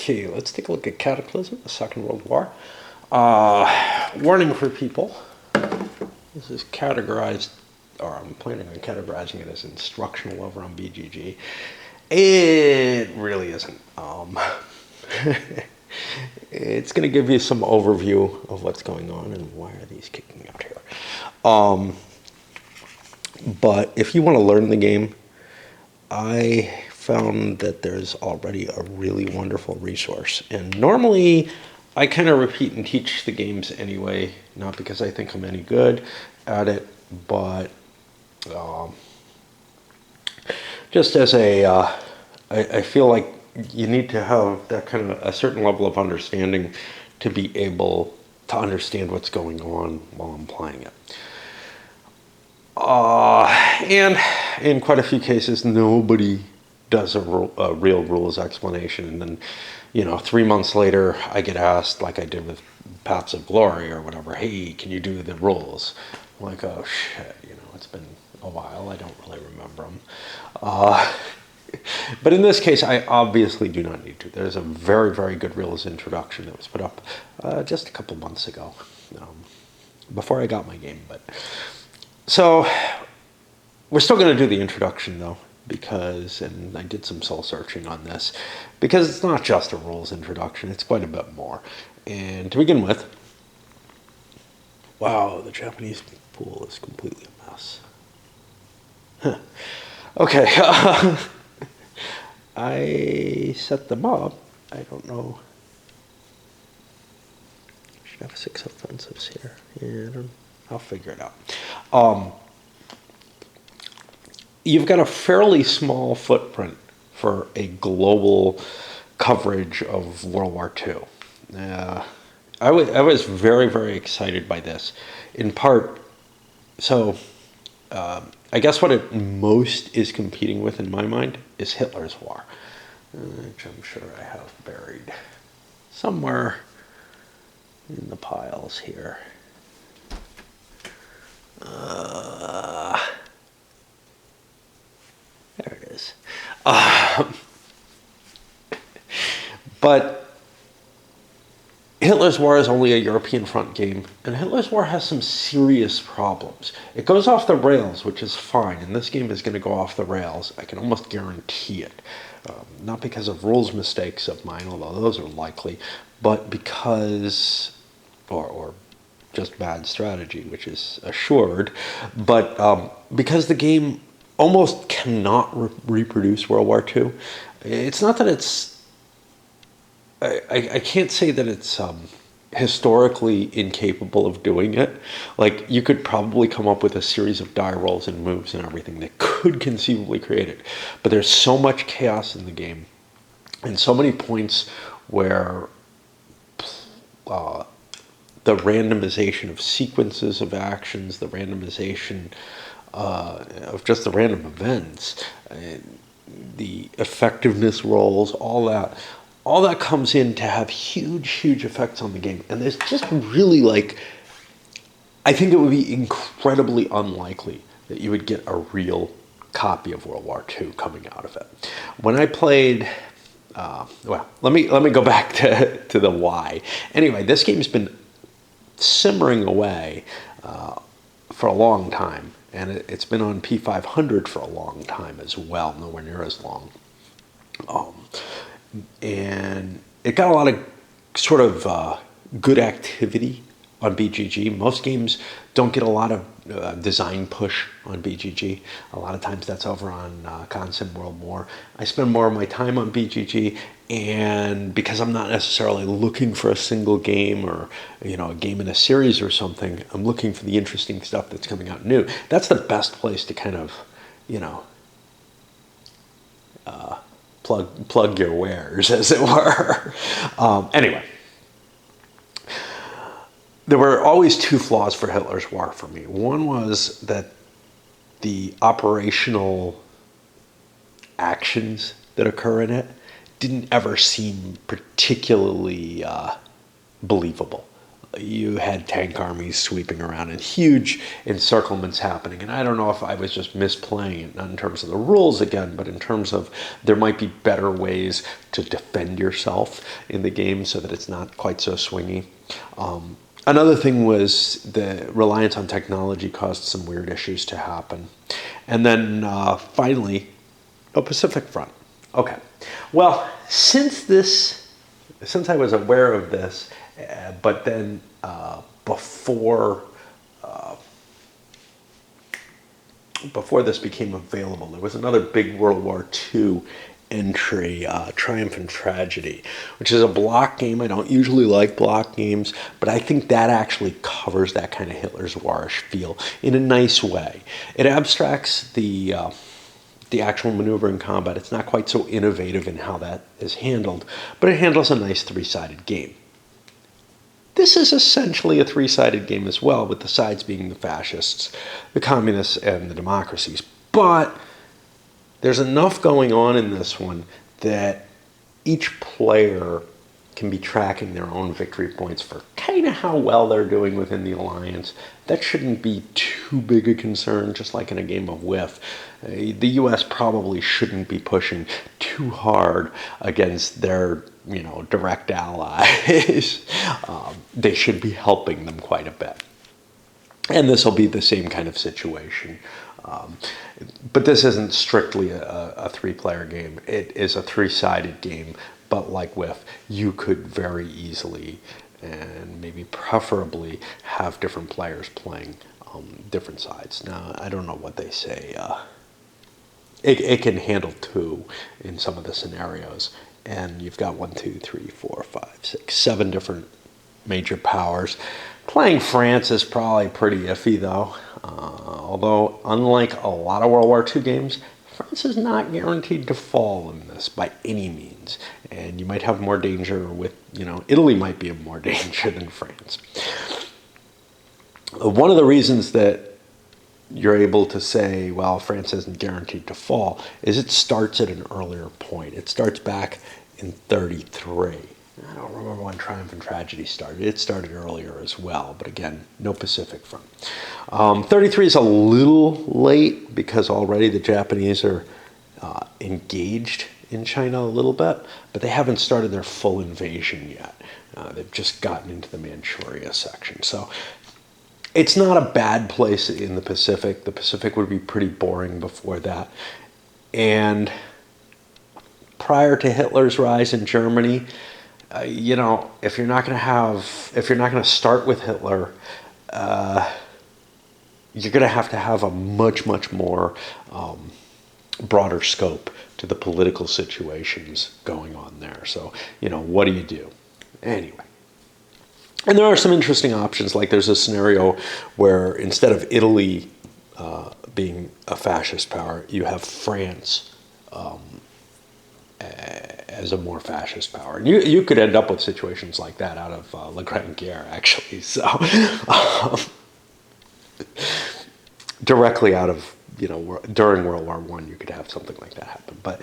Okay, let's take a look at Cataclysm, the Second World War. Warning for people. This is categorized, or I'm planning on categorizing it as instructional over on BGG. It really isn't. It's going to give you some overview of what's going on and why are these kicking out here. But if you want to learn the game, I found that there's already a really wonderful resource. And normally, I kind of repeat and teach the games anyway, not because I think I'm any good at it, but just as I feel like you need to have that kind of a certain level of understanding to be able to understand what's going on while I'm playing it. And in quite a few cases, nobody does a real rules explanation. And then, 3 months later, I get asked, like I did with Paths of Glory or whatever, hey, can you do the rules? I'm like, oh, shit, it's been a while. I don't really remember them. But in this case, I obviously do not need to. There's a very, very good rules introduction that was put up just a couple months ago, before I got my game. So we're still going to do the introduction, though, and I did some soul searching on this, because it's not just a rules introduction, it's quite a bit more. And to begin with, wow, the Japanese pool is completely a mess. Huh. Okay, I set them up. I don't know. I should have 6 offensives here. Yeah, I'll figure it out. You've got a fairly small footprint for a global coverage of World War II. I was very, very excited by this. In part, I guess what it most is competing with in my mind is Hitler's War, which I'm sure I have buried somewhere in the piles here. There it is. But Hitler's War is only a European front game, and Hitler's War has some serious problems. It goes off the rails, which is fine, and this game is going to go off the rails. I can almost guarantee it. Not because of rules mistakes of mine, although those are likely, but because, or just bad strategy, which is assured, but because the game almost cannot reproduce World War II. It's not that it's... I can't say that it's historically incapable of doing it. Like, you could probably come up with a series of die rolls and moves and everything that could conceivably create it. But there's so much chaos in the game, and so many points where the randomization of sequences of actions, the randomization of just the random events, the effectiveness rolls, all that comes in to have huge, huge effects on the game. And there's just really, I think it would be incredibly unlikely that you would get a real copy of World War II coming out of it. When I played, let me go back to the why. Anyway, this game's been simmering away for a long time, and it's been on P500 for a long time as well, nowhere near as long. And it got a lot of sort of good activity on BGG. Most games don't get a lot of design push on BGG. A lot of times that's over on Consim World more. I spend more of my time on BGG, and because I'm not necessarily looking for a single game or a game in a series or something, I'm looking for the interesting stuff that's coming out new. That's the best place to kind of plug your wares, as it were. Anyway, there were always 2 flaws for Hitler's War for me. One was that the operational actions that occur in it didn't ever seem particularly believable. you had tank armies sweeping around and huge encirclements happening. And I don't know if I was just misplaying it, not in terms of the rules again, but in terms of there might be better ways to defend yourself in the game so that it's not quite so swingy. Another thing was the reliance on technology caused some weird issues to happen. And then finally, Pacific Front. Okay. Well, since I was aware of this, but then before this became available, there was another big World War II entry, Triumph and Tragedy, which is a block game. I don't usually like block games, but I think that actually covers that kind of Hitler's Warish feel in a nice way. It abstracts the actual maneuvering combat. It's not quite so innovative in how that is handled, but it handles a nice three-sided game. This is essentially a three-sided game as well, with the sides being the fascists, the communists, and the democracies. But there's enough going on in this one that each player can be tracking their own victory points for kind of how well they're doing within the alliance. That shouldn't be too big a concern, just like in a game of whiff. The U.S. probably shouldn't be pushing too hard against their, direct allies. They should be helping them quite a bit. And this will be the same kind of situation. But this isn't strictly a three-player game. It is a three-sided game. But like whiff, you could very easily and maybe preferably have different players playing different sides. Now, I don't know what they say. It can handle two in some of the scenarios. And you've got 1, 2, 3, 4, 5, 6, 7 different major powers. Playing France is probably pretty iffy, though. Although, unlike a lot of World War II games, France is not guaranteed to fall in this by any means. And you might have more danger with, Italy might be in more danger than France. One of the reasons that you're able to say, well, France isn't guaranteed to fall, is it starts at an earlier point. It starts back in 1933. I don't remember when Triumph and Tragedy started. It started earlier as well, but again, no Pacific Front. 1933 is a little late because already the Japanese are engaged in China a little bit, but they haven't started their full invasion yet. They've just gotten into the Manchuria section. So it's not a bad place in the Pacific. The Pacific would be pretty boring before that. And prior to Hitler's rise in Germany, if you're not going to start with Hitler, you're going to have a much, much more broader scope to the political situations going on there. So, what do you do? Anyway. And there are some interesting options, like there's a scenario where instead of Italy being a fascist power, you have France as a more fascist power. And you could end up with situations like that out of La Grande Guerre, actually. So directly out of, during World War I, you could have something like that happen. But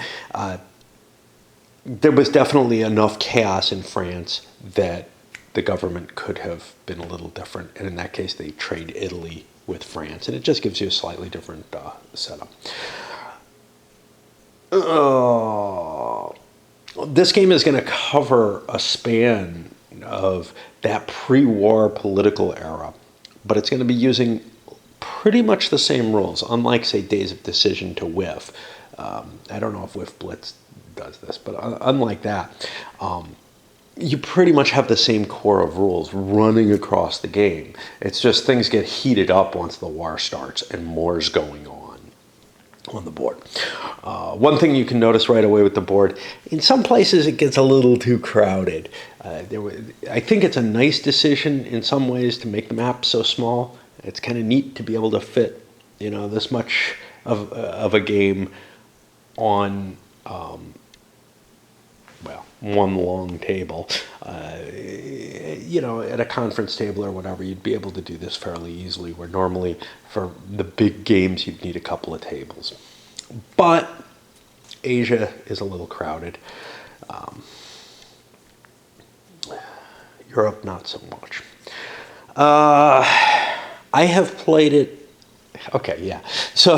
there was definitely enough chaos in France that the government could have been a little different. And in that case, they trade Italy with France. And it just gives you a slightly different setup. This game is going to cover a span of that pre-war political era, but it's going to be using pretty much the same rules, unlike, say, Days of Decision to Whiff. I don't know if Whiff Blitz does this, but unlike that, you pretty much have the same core of rules running across the game. It's just things get heated up once the war starts and more's going on the board. One thing you can notice right away with the board, in some places it gets a little too crowded. I think it's a nice decision in some ways to make the map so small. It's kind of neat to be able to fit, this much of a game on, one long table. At a conference table or whatever, you'd be able to do this fairly easily, where normally for the big games you'd need a couple of tables. But Asia is a little crowded. Europe, not so much. I have played it. Okay, yeah. So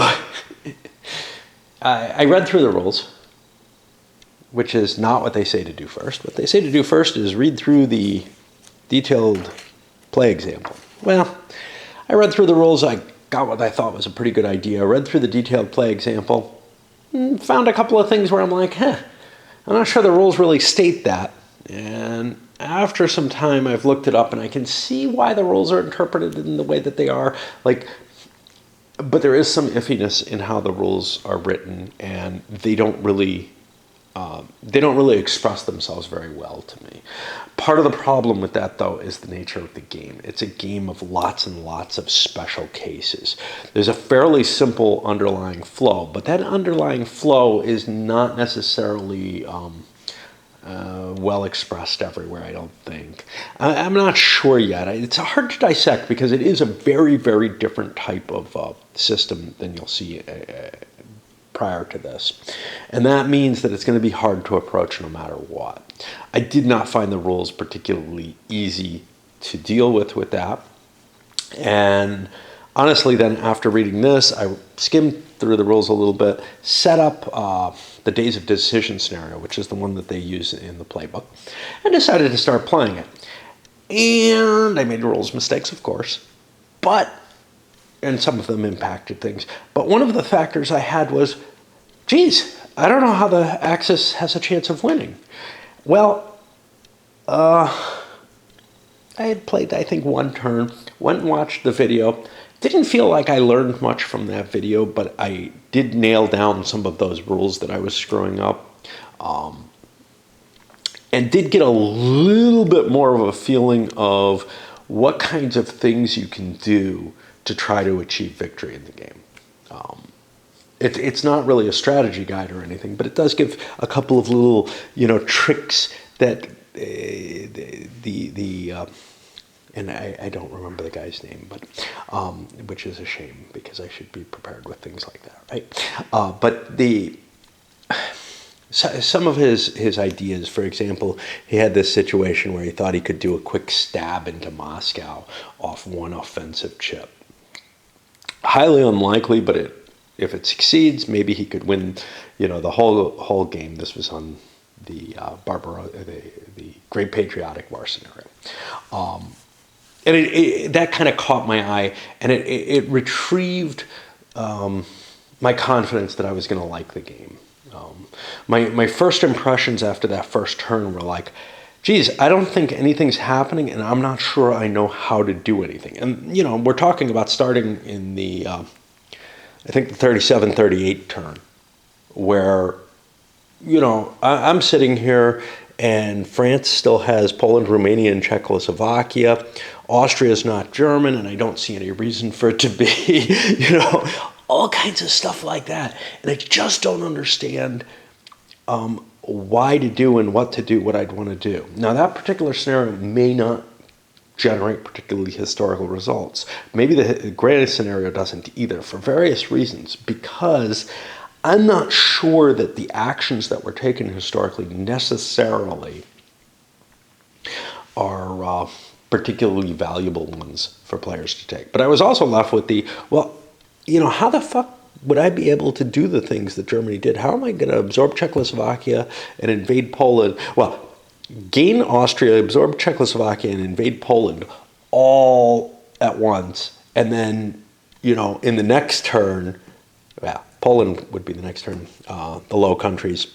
I read through the rules, which is not what they say to do first. What they say to do first is read through the detailed play example. Well, I read through the rules. I got what I thought was a pretty good idea. Read through the detailed play example. Found a couple of things where I'm like, I'm not sure the rules really state that. And after some time, I've looked it up, and I can see why the rules are interpreted in the way that they are. But there is some iffiness in how the rules are written, and they don't really express themselves very well to me. Part of the problem with that, though, is the nature of the game. It's a game of lots and lots of special cases. There's a fairly simple underlying flow, but that underlying flow is not necessarily well expressed everywhere, I don't think. I'm not sure yet. It's hard to dissect because it is a very, very different type of system than you'll see prior to this. And that means that it's going to be hard to approach no matter what. I did not find the rules particularly easy to deal with that. And honestly, then after reading this, I skimmed through the rules a little bit, set up the Days of Decision scenario, which is the one that they use in the playbook, and decided to start playing it. And I made rules mistakes, of course, and some of them impacted things. But one of the factors I had was, geez, I don't know how the Axis has a chance of winning. Well, I had played, I think, one turn, went and watched the video. Didn't feel like I learned much from that video, but I did nail down some of those rules that I was screwing up. And did get a little bit more of a feeling of what kinds of things you can do to try to achieve victory in the game. It's not really a strategy guide or anything, but it does give a couple of little, tricks that and I don't remember the guy's name, but which is a shame because I should be prepared with things like that, right? But some of his ideas, for example, he had this situation where he thought he could do a quick stab into Moscow off one offensive chip. Highly unlikely, but if it succeeds, maybe he could win, the whole game. This was on the the Great Patriotic War scenario. And that kind of caught my eye, and it retrieved my confidence that I was going to like the game. My first impressions after that first turn were like, geez, I don't think anything's happening, and I'm not sure I know how to do anything. And, we're talking about starting in the, I think the 37-38 turn, where, I'm sitting here, and France still has Poland, Romania, and Czechoslovakia. Austria's not German, and I don't see any reason for it to be, all kinds of stuff like that. And I just don't understand why to do and what to do, what I'd want to do. Now, that particular scenario may not generate particularly historical results. Maybe the greatest scenario doesn't either, for various reasons, because I'm not sure that the actions that were taken historically necessarily are particularly valuable ones for players to take. But I was also left with how the fuck would I be able to do the things that Germany did? How am I going to absorb Czechoslovakia and invade Poland? Well, gain Austria, absorb Czechoslovakia, and invade Poland all at once. And then, in the next turn, Poland would be the next turn, the Low Countries,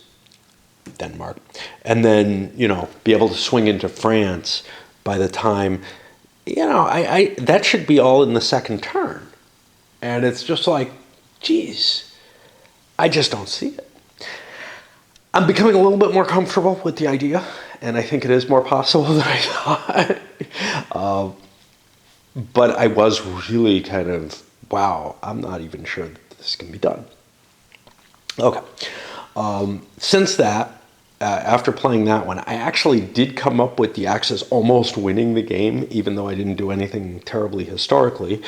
Denmark. And then, be able to swing into France by the time, that should be all in the second turn. And it's just like, geez, I just don't see it. I'm becoming a little bit more comfortable with the idea, and I think it is more possible than I thought. But I was really kind of, wow, I'm not even sure that this can be done. Okay. Since that, after playing that one, I actually did come up with the Axis almost winning the game, even though I didn't do anything terribly historically.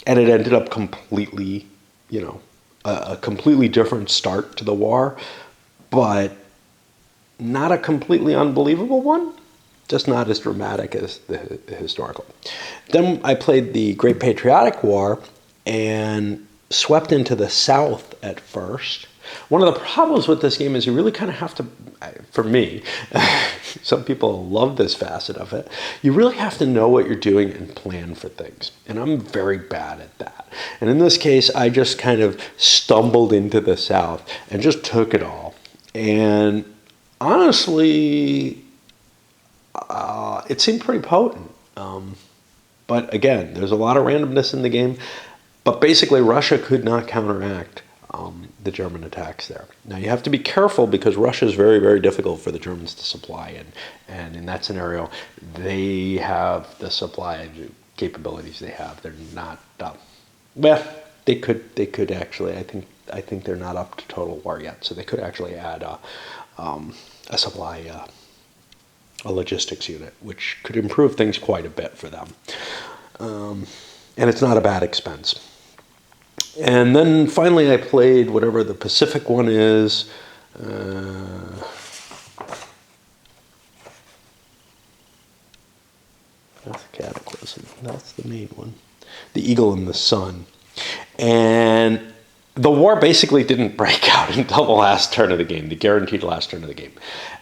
And it ended up completely, a completely different start to the war, but not a completely unbelievable one. just not as dramatic as the historical. Then I played the Great Patriotic War and swept into the South at first. One of the problems with this game is you really kind of have to, for me, some people love this facet of it, you really have to know what you're doing and plan for things. And I'm very bad at that. And in this case, I just kind of stumbled into the South and just took it all. And honestly, it seemed pretty potent. But again, there's a lot of randomness in the game. But basically, Russia could not counteract the German attacks there. Now, you have to be careful because Russia is very, very difficult for the Germans to supply in. And in that scenario, they have the supply capabilities they have. They're not, well, they could actually, I think they're not up to total war yet. So they could actually add a supply, a logistics unit, which could improve things quite a bit for them. And it's not a bad expense. And then finally I played whatever the Pacific one is. That's Cataclysm. That's the main one. The Eagle and the Sun. And the war basically didn't break out until the last turn of the game, the guaranteed last turn of the game.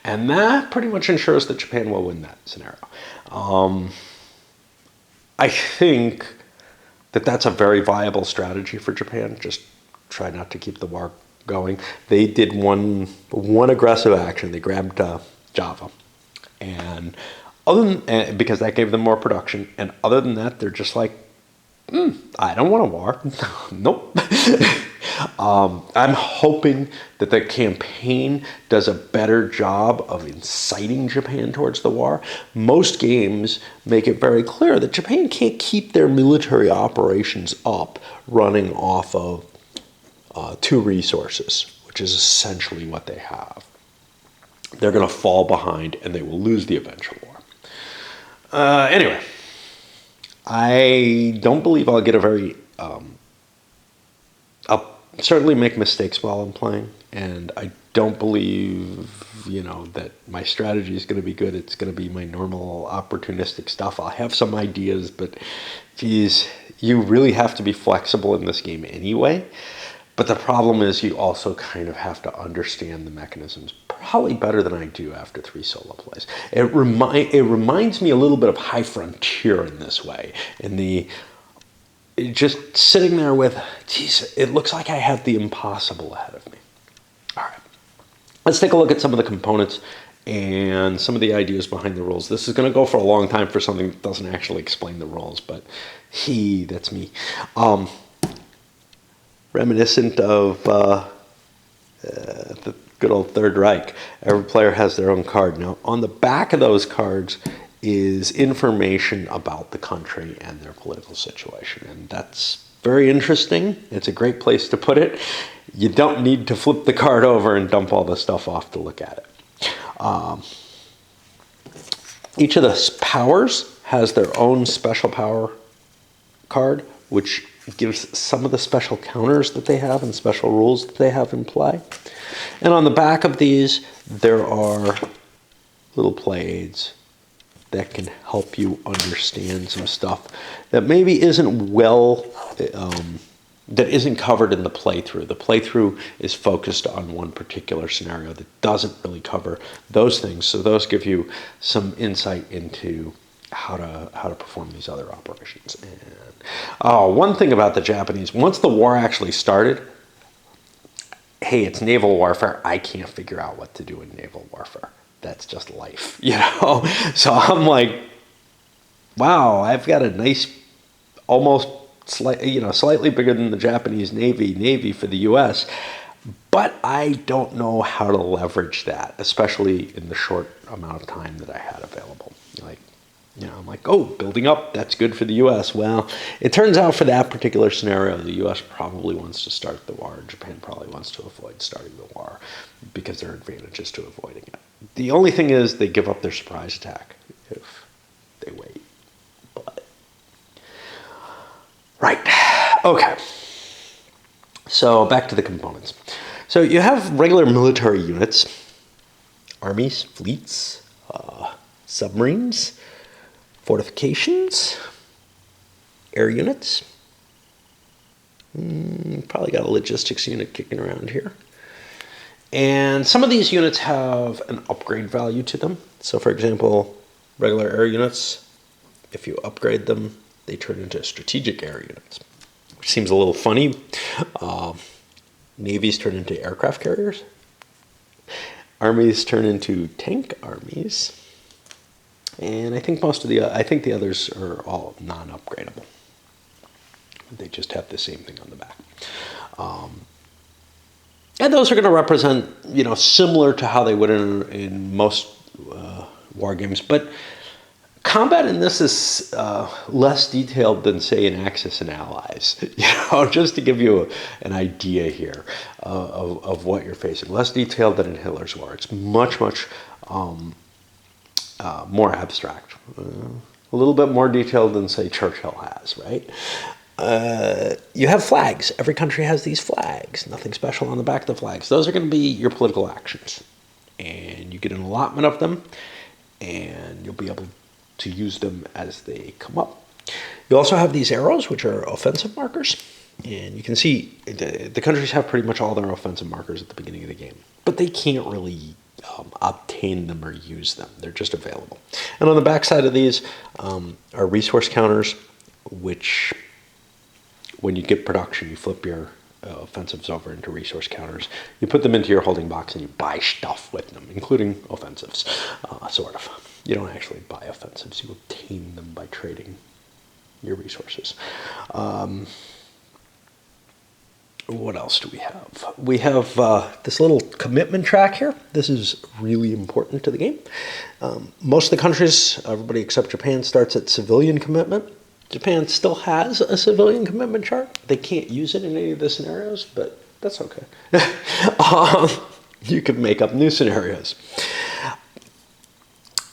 And that pretty much ensures that Japan will win that scenario. I think that that's a very viable strategy for Japan. Just try not to keep the war going. They did one aggressive action. They grabbed Java. And because that gave them more production. And other than that, they're just like, I don't want a war. Nope. I'm hoping that the campaign does a better job of inciting Japan towards the war. Most games make it very clear that Japan can't keep their military operations up running off of two resources, which is essentially what they have. They're going to fall behind and they will lose the eventual war. Anyway, I don't believe I'll get a very... I'll certainly make mistakes while I'm playing, and I don't believe, that my strategy is going to be good. It's going to be my normal opportunistic stuff. I'll have some ideas, but geez, you really have to be flexible in this game anyway. But the problem is you also kind of have to understand the mechanisms probably better than I do after 3 solo plays. It reminds me a little bit of High Frontier in this way, just sitting there with, geez, it looks like I have the impossible ahead of me. All right, let's take a look at some of the components and some of the ideas behind the rules. This is going to go for a long time for something that doesn't actually explain the rules, but that's me. Reminiscent of the good old Third Reich. Every player has their own card. Now, on the back of those cards is information about the country and their political situation. And that's very interesting. It's a great place to put it. You don't need to flip the card over and dump all the stuff off to look at it. Each of the powers has their own special power card, which gives some of the special counters that they have and special rules that they have in play. And on the back of these, there are little play aids that can help you understand some stuff that maybe isn't that isn't covered in the playthrough. The playthrough is focused on one particular scenario that doesn't really cover those things. So those give you some insight into how to perform these other operations. And one thing about the Japanese, once the war actually started, hey, it's naval warfare. I can't figure out what to do in naval warfare. That's just life, So I'm like, wow, I've got a nice, almost slightly bigger than the Japanese Navy for the U.S., but I don't know how to leverage that, especially in the short amount of time that I had available. I'm like, building up, that's good for the U.S. Well, it turns out for that particular scenario, the U.S. probably wants to start the war. Japan probably wants to avoid starting the war because there are advantages to avoiding it. The only thing is they give up their surprise attack if they wait. Right. Okay. So back to the components. So you have regular military units, armies, fleets, submarines, fortifications, air units. Probably got a logistics unit kicking around here. And some of these units have an upgrade value to them. So for example, regular air units, if you upgrade them, they turn into strategic air units, which seems a little funny. Navies turn into aircraft carriers. Armies turn into tank armies. And I think the others are all non-upgradable. They just have the same thing on the back. And those are going to represent, similar to how they would in most war games. But combat in this is less detailed than, say, in Axis and Allies. Just to give you an idea here of what you're facing. Less detailed than in Hitler's War. It's much, much more abstract. A little bit more detailed than, say, Churchill has, right? You have flags. Every country has these flags. Nothing special on the back of the flags. Those are going to be your political actions. And you get an allotment of them, and you'll be able to use them as they come up. You also have these arrows, which are offensive markers. And you can see the countries have pretty much all their offensive markers at the beginning of the game. But they can't really obtain them or use them. They're just available. And on the back side of these are resource counters, which when you get production, you flip your offensives over into resource counters. You put them into your holding box and you buy stuff with them, including offensives, sort of. You don't actually buy offensives. You obtain them by trading your resources. What else do we have? We have this little commitment track here. This is really important to the game. Most of the countries, everybody except Japan, starts at civilian commitment. Japan still has a civilian commitment chart. They can't use it in any of the scenarios, but that's okay. You can make up new scenarios.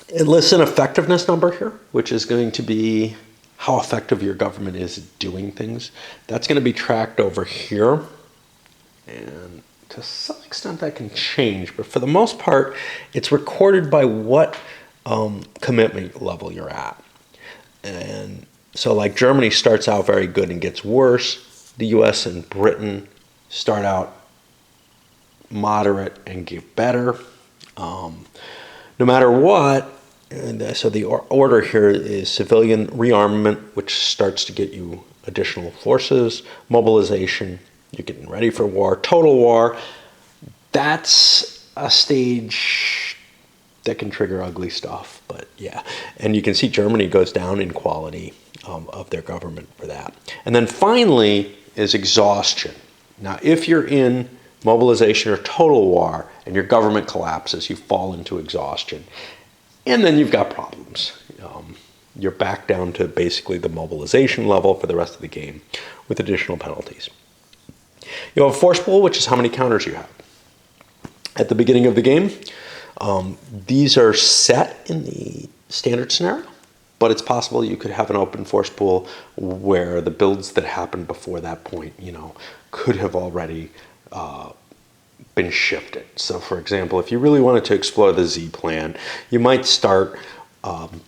It lists an effectiveness number here, which is going to be how effective your government is at doing things. That's going to be tracked over here. And to some extent that can change, but for the most part, it's recorded by what commitment level you're at. And so like Germany starts out very good and gets worse. The US and Britain start out moderate and get better. No matter what, so the order here is civilian rearmament, which starts to get you additional forces, mobilization, you're getting ready for war, total war. That's a stage that can trigger ugly stuff, but yeah. And you can see Germany goes down in quality of their government for that. And then finally is exhaustion. Now, if you're in mobilization or total war and your government collapses, you fall into exhaustion. And then you've got problems. You're back down to basically the mobilization level for the rest of the game with additional penalties. You have a force pool, which is how many counters you have. At the beginning of the game, these are set in the standard scenario, but it's possible you could have an open force pool where the builds that happened before that point, could have already been shifted. So for example, if you really wanted to explore the Z plan, you might start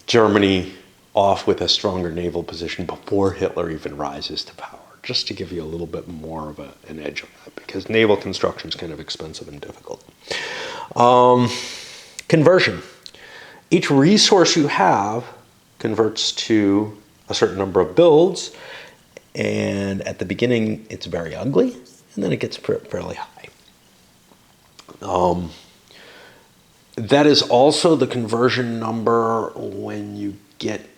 Germany off with a stronger naval position before Hitler even rises to power, just to give you a little bit more of an edge on that, because naval construction is kind of expensive and difficult. Conversion. Each resource you have converts to a certain number of builds, and at the beginning it's very ugly, and then it gets fairly high. That is also the conversion number when you get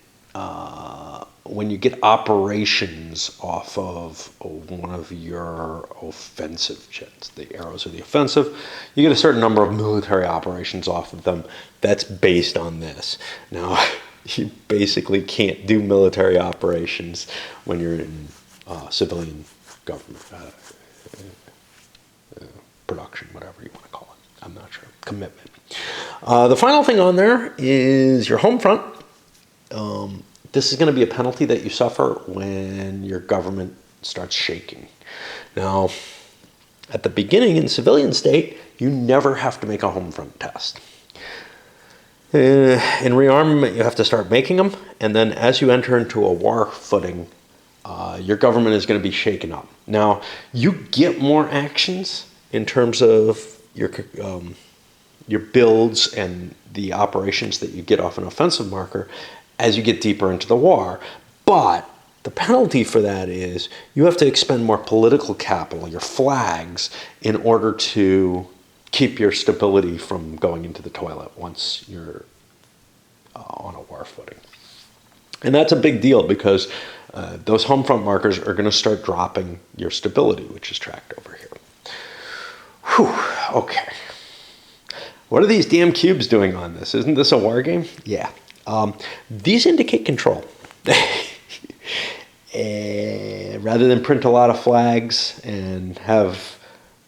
operations off of one of your offensive jets. The arrows are the offensive. You get a certain number of military operations off of them. That's based on this. Now, you basically can't do military operations when you're in civilian government production, whatever you want to call it. I'm not sure. Commitment. The final thing on there is your home front. This is going to be a penalty that you suffer when your government starts shaking. Now, at the beginning in civilian state, you never have to make a home front test. In rearmament, you have to start making them, and then as you enter into a war footing, your government is going to be shaken up. Now, you get more actions in terms of your builds and the operations that you get off an offensive marker as you get deeper into the war, but the penalty for that is you have to expend more political capital, your flags, in order to keep your stability from going into the toilet once you're on a war footing. And that's a big deal because those home front markers are going to start dropping your stability, which is tracked over here. Whew, okay. What are these damn cubes doing on this? Isn't this a war game? Yeah. These indicate control. Rather than print a lot of flags and have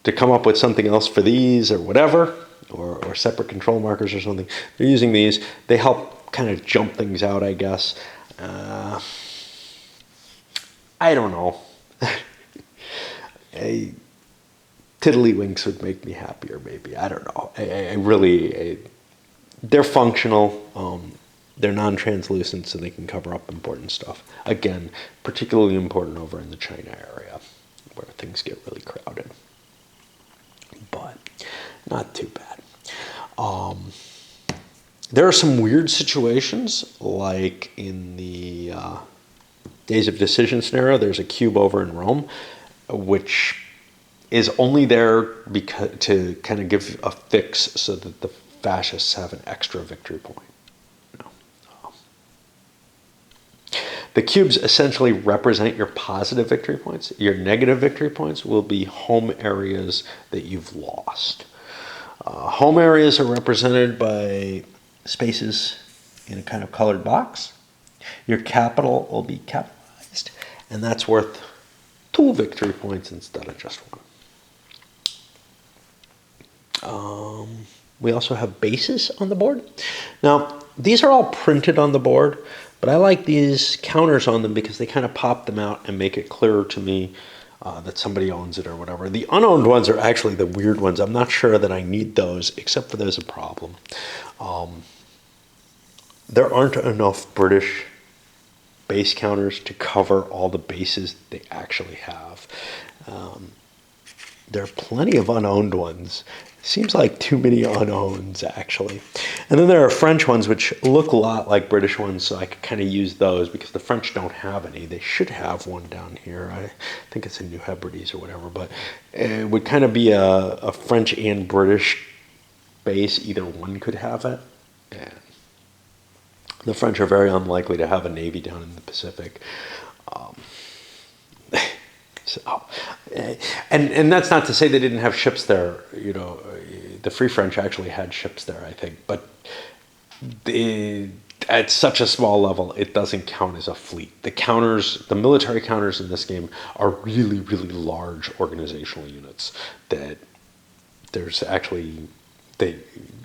to come up with something else for these or whatever, or separate control markers or something, they're using these. They help kind of jump things out, I guess. I don't know. Tiddlywinks would make me happier, maybe. I don't know. They're functional. They're non-translucent, so they can cover up important stuff. Again, particularly important over in the China area, where things get really crowded. But not too bad. There are some weird situations, like in the Days of Decision scenario. There's a cube over in Rome, which is only there to kind of give a fix so that the fascists have an extra victory point. The cubes essentially represent your positive victory points. Your negative victory points will be home areas that you've lost. Home areas are represented by spaces in a kind of colored box. Your capital will be capitalized, and that's worth 2 victory points instead of just 1. We also have bases on the board. Now, these are all printed on the board, but I like these counters on them because they kind of pop them out and make it clearer to me that somebody owns it or whatever. The unowned ones are actually the weird ones. I'm not sure that I need those, except for there's a problem. There aren't enough British base counters to cover all the bases they actually have. There are plenty of unowned ones. Seems like too many unowns, actually. And then there are French ones, which look a lot like British ones, so I could kind of use those because the French don't have any. They should have one down here. I think it's in New Hebrides or whatever, but it would kind of be a French and British base. Either one could have it. And the French are very unlikely to have a navy down in the Pacific. And that's not to say they didn't have ships there. You know, the Free French actually had ships there, I think. But at such a small level, it doesn't count as a fleet. The military counters in this game are really, really large organizational units that there's actually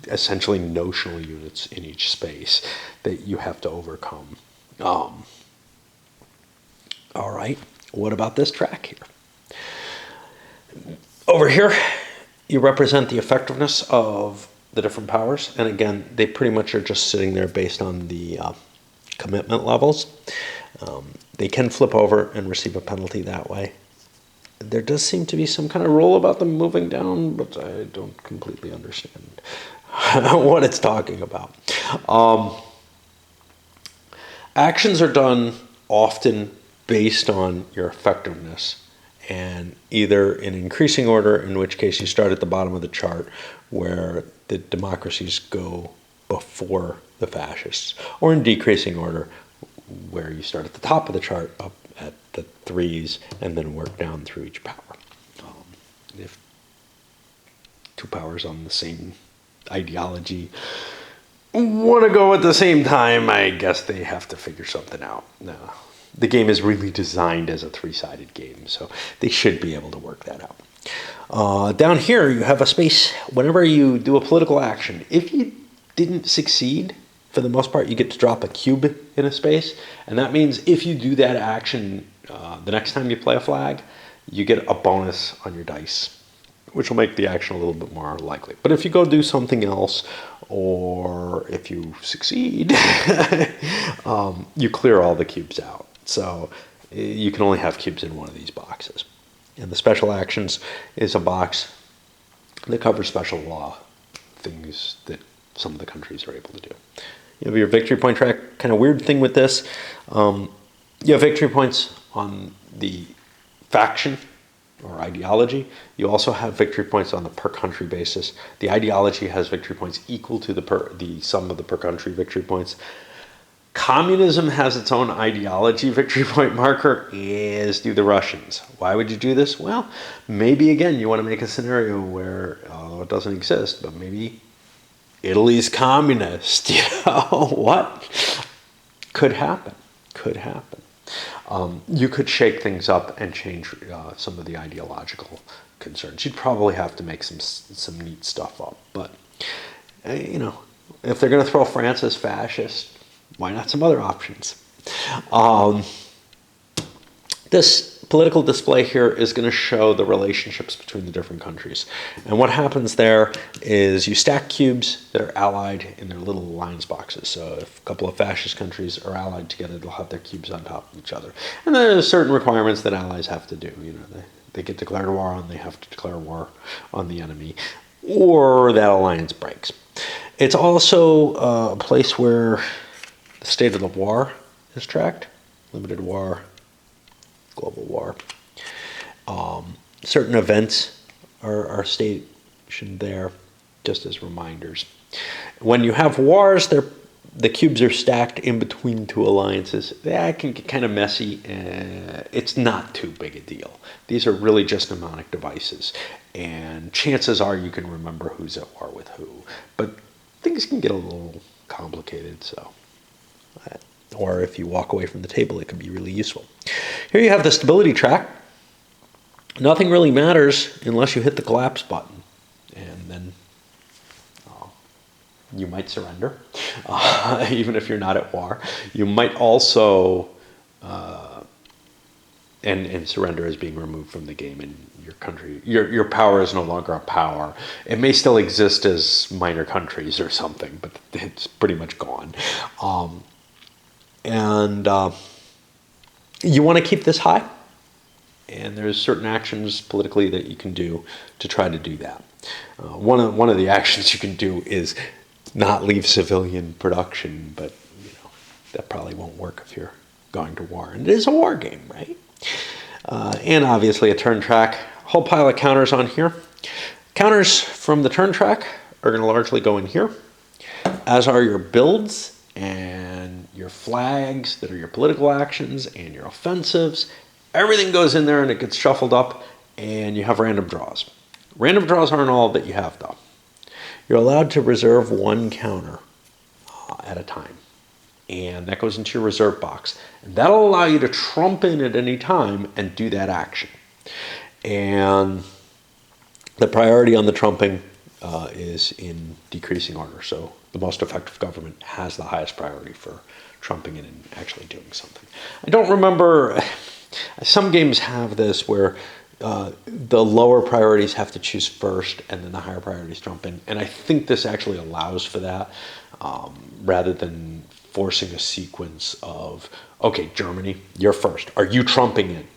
essentially notional units in each space that you have to overcome. All right. What about this track here? Over here, you represent the effectiveness of the different powers. And again, they pretty much are just sitting there based on the commitment levels. They can flip over and receive a penalty that way. There does seem to be some kind of rule about them moving down, but I don't completely understand what it's talking about. Actions are done often based on your effectiveness, and either in increasing order, in which case you start at the bottom of the chart where the democracies go before the fascists, or in decreasing order where you start at the top of the chart up at the 3s and then work down through each power. If 2 powers on the same ideology want to go at the same time, I guess they have to figure something out. The game is really designed as a 3-sided game, so they should be able to work that out. Down here, you have a space whenever you do a political action. If you didn't succeed, for the most part, you get to drop a cube in a space, and that means if you do that action the next time you play a flag, you get a bonus on your dice. which will make the action a little bit more likely. But if you go do something else, or if you succeed, you clear all the cubes out. So you can only have cubes in one of these boxes. And the special actions is a box that covers special law, things that some of the countries are able to do. You have your victory point track. Kind of weird thing with this, you have victory points on the faction or ideology. You also have victory points on the per country basis. The ideology has victory points equal to the sum of the per country victory points. Communism has its own ideology victory point marker, as do the Russians. Why would you do this? Well, maybe again you want to make a scenario where it doesn't exist, but maybe Italy's communist. What? Could happen. Could happen. You could shake things up and change some of the ideological concerns. You'd probably have to make some neat stuff up, but if they're going to throw France as fascist, why not some other options? This political display here is going to show the relationships between the different countries. And what happens there is you stack cubes that are allied in their little alliance boxes. So if a couple of fascist countries are allied together, they'll have their cubes on top of each other. And there are certain requirements that allies have to do. They get declared war on, they have to declare war on the enemy, or that alliance breaks. It's also a place where the state of the war is tracked. Limited war, global war. Certain events are stationed there just as reminders. When you have wars, the cubes are stacked in between two alliances. That can get kind of messy. It's not too big a deal. These are really just mnemonic devices. And chances are you can remember who's at war with who. But things can get a little complicated, so... or if you walk away from the table, it can be really useful. Here you have the stability track. Nothing really matters unless you hit the collapse button. And then you might surrender, even if you're not at war. You might also, and surrender is being removed from the game in your country. Your power is no longer a power. It may still exist as minor countries or something, but it's pretty much gone. And you want to keep this high, and there's certain actions politically that you can do to try to do that. One of the actions you can do is not leave civilian production, but that probably won't work if you're going to war. And it is a war game, right? And obviously a turn track. A whole pile of counters on here. Counters from the turn track are going to largely go in here, as are your builds and your flags that are your political actions and your offensives. Everything goes in there and it gets shuffled up, and you have random draws. Random draws aren't all that you have, though. You're allowed to reserve one counter at a time, and that goes into your reserve box. And that'll allow you to trump in at any time and do that action. And the priority on the trumping is in decreasing order. So the most effective government has the highest priority for trumping in and actually doing something. I don't remember, some games have this where the lower priorities have to choose first and then the higher priorities trump in. And I think this actually allows for that, rather than forcing a sequence of, okay, Germany, you're first. Are you trumping in?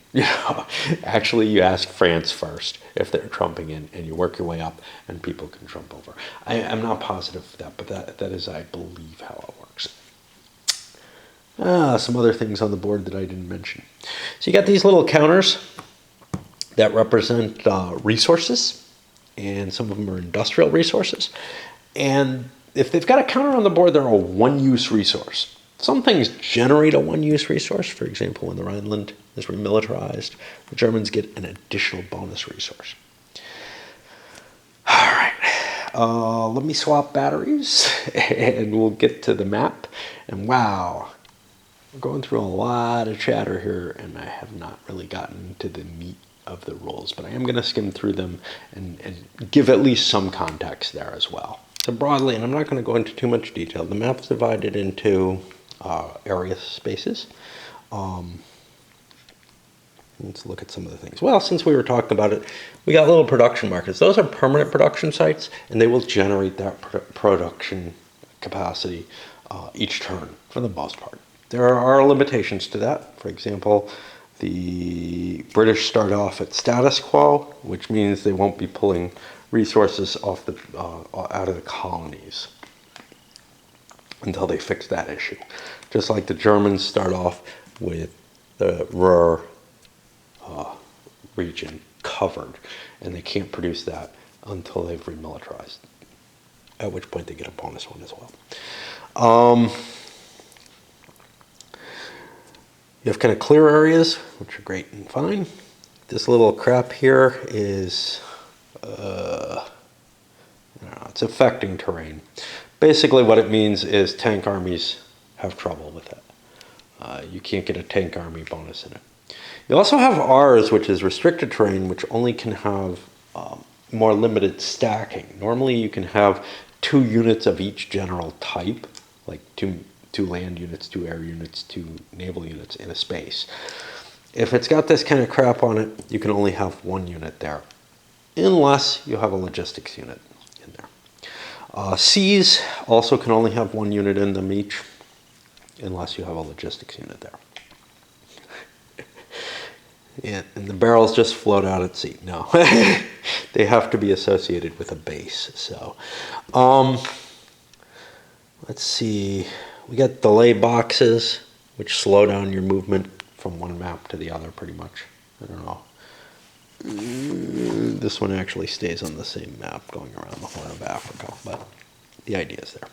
Actually, you ask France first if they're trumping in, and you work your way up, and people can trump over. I'm not positive of that, but that is, I believe, how it works. Some other things on the board that I didn't mention. So you got these little counters that represent resources, and some of them are industrial resources. And if they've got a counter on the board, they're a one-use resource. Some things generate a one-use resource. For example, when the Rhineland is remilitarized, the Germans get an additional bonus resource. All right, let me swap batteries, and we'll get to the map. And wow, we're going through a lot of chatter here, and I have not really gotten to the meat of the rules, but I am going to skim through them and give at least some context there as well. So broadly, and I'm not going to go into too much detail, the map's divided into area spaces. Let's look at some of the things. Well, since we were talking about it, we got little production markers. Those are permanent production sites, and they will generate that production capacity each turn for the most part. There are limitations to that. For example, the British start off at status quo, which means they won't be pulling resources off the out of the colonies until they fix that issue. Just like the Germans start off with the Ruhr region covered, and they can't produce that until they've remilitarized, at which point they get a bonus one as well. You have kind of clear areas, which are great and fine. This little crap here is, I don't know, it's affecting terrain. Basically what it means is tank armies have trouble with it. You can't get a tank army bonus in it. You also have R's, which is restricted terrain, which only can have more limited stacking. Normally you can have 2 units of each general type, like two land units, 2 air units, 2 naval units in a space. If it's got this kind of crap on it, you can only have 1 unit there, unless you have a logistics unit in there. C's also can only have 1 unit in them each, unless you have a logistics unit there. Yeah, and the barrels just float out at sea. No, they have to be associated with a base. So, let's see. We got delay boxes, which slow down your movement from one map to the other pretty much. I don't know. This one actually stays on the same map going around the Horn of Africa, but the idea is there.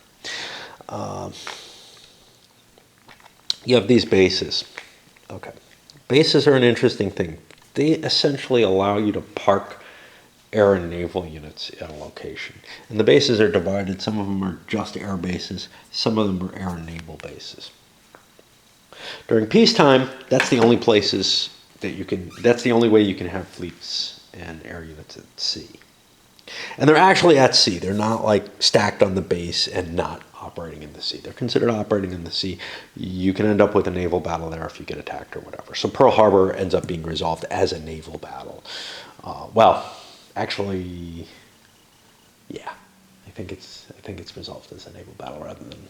You have these bases. Okay. Bases are an interesting thing. They essentially allow you to park air and naval units at a location. And the bases are divided. Some of them are just air bases. Some of them are air and naval bases. During peacetime, that's the only places that you can, that's the only way you can have fleets and air units at sea. And they're actually at sea. They're not like stacked on the base and not operating in the sea. They're considered operating in the sea. You can end up with a naval battle there if you get attacked or whatever. So Pearl Harbor ends up being resolved as a naval battle. Well, actually, yeah, I think it's resolved as a naval battle rather than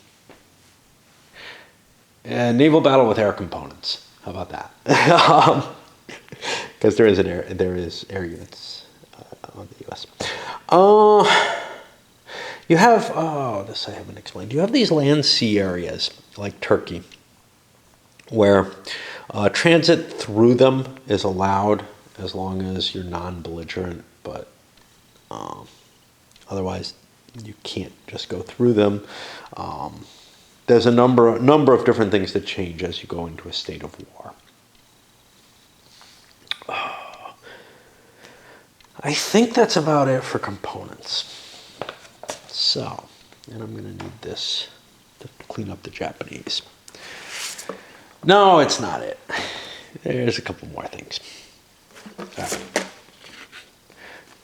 a naval battle with air components. How about that? Because there is air units on the U.S. You have, this I haven't explained. You have these land-sea areas, like Turkey, where transit through them is allowed as long as you're non-belligerent, but otherwise you can't just go through them. There's a number of different things that change as you go into a state of war. I think that's about it for components. So, and I'm going to need this to clean up the Japanese. No, it's not it. There's a couple more things. Right.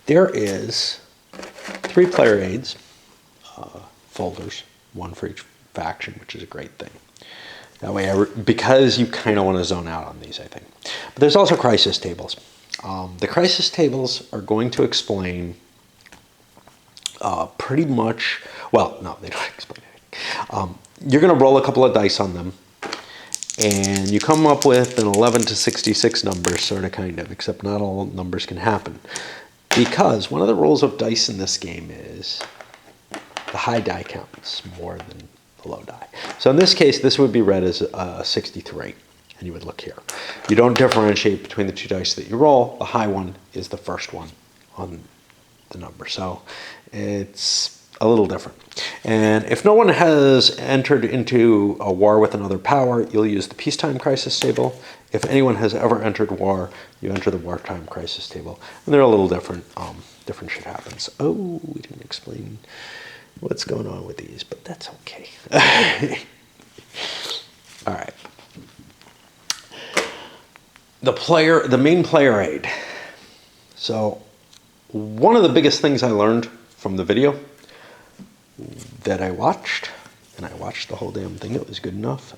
There is 3 player aids, folders, 1 for each faction, which is a great thing. That way, because you kind of want to zone out on these, I think. But there's also crisis tables. The crisis tables are going to explain pretty much, well, no, they don't explain anything. You're going to roll a couple of dice on them, and you come up with an 11 to 66 number, sort of, kind of, except not all numbers can happen. Because one of the rules of dice in this game is the high die counts more than the low die. So in this case, this would be read as 63, and you would look here. You don't differentiate between the 2 dice that you roll. The high one is the first one on the number. So it's a little different. And if no one has entered into a war with another power, you'll use the peacetime crisis table. If anyone has ever entered war, you enter the wartime crisis table. And they're a little different. Different shit happens. Oh, we didn't explain what's going on with these, but that's okay. All right. The main player aid. So one of the biggest things I learned from the video that I watched, and I watched the whole damn thing, it was good enough.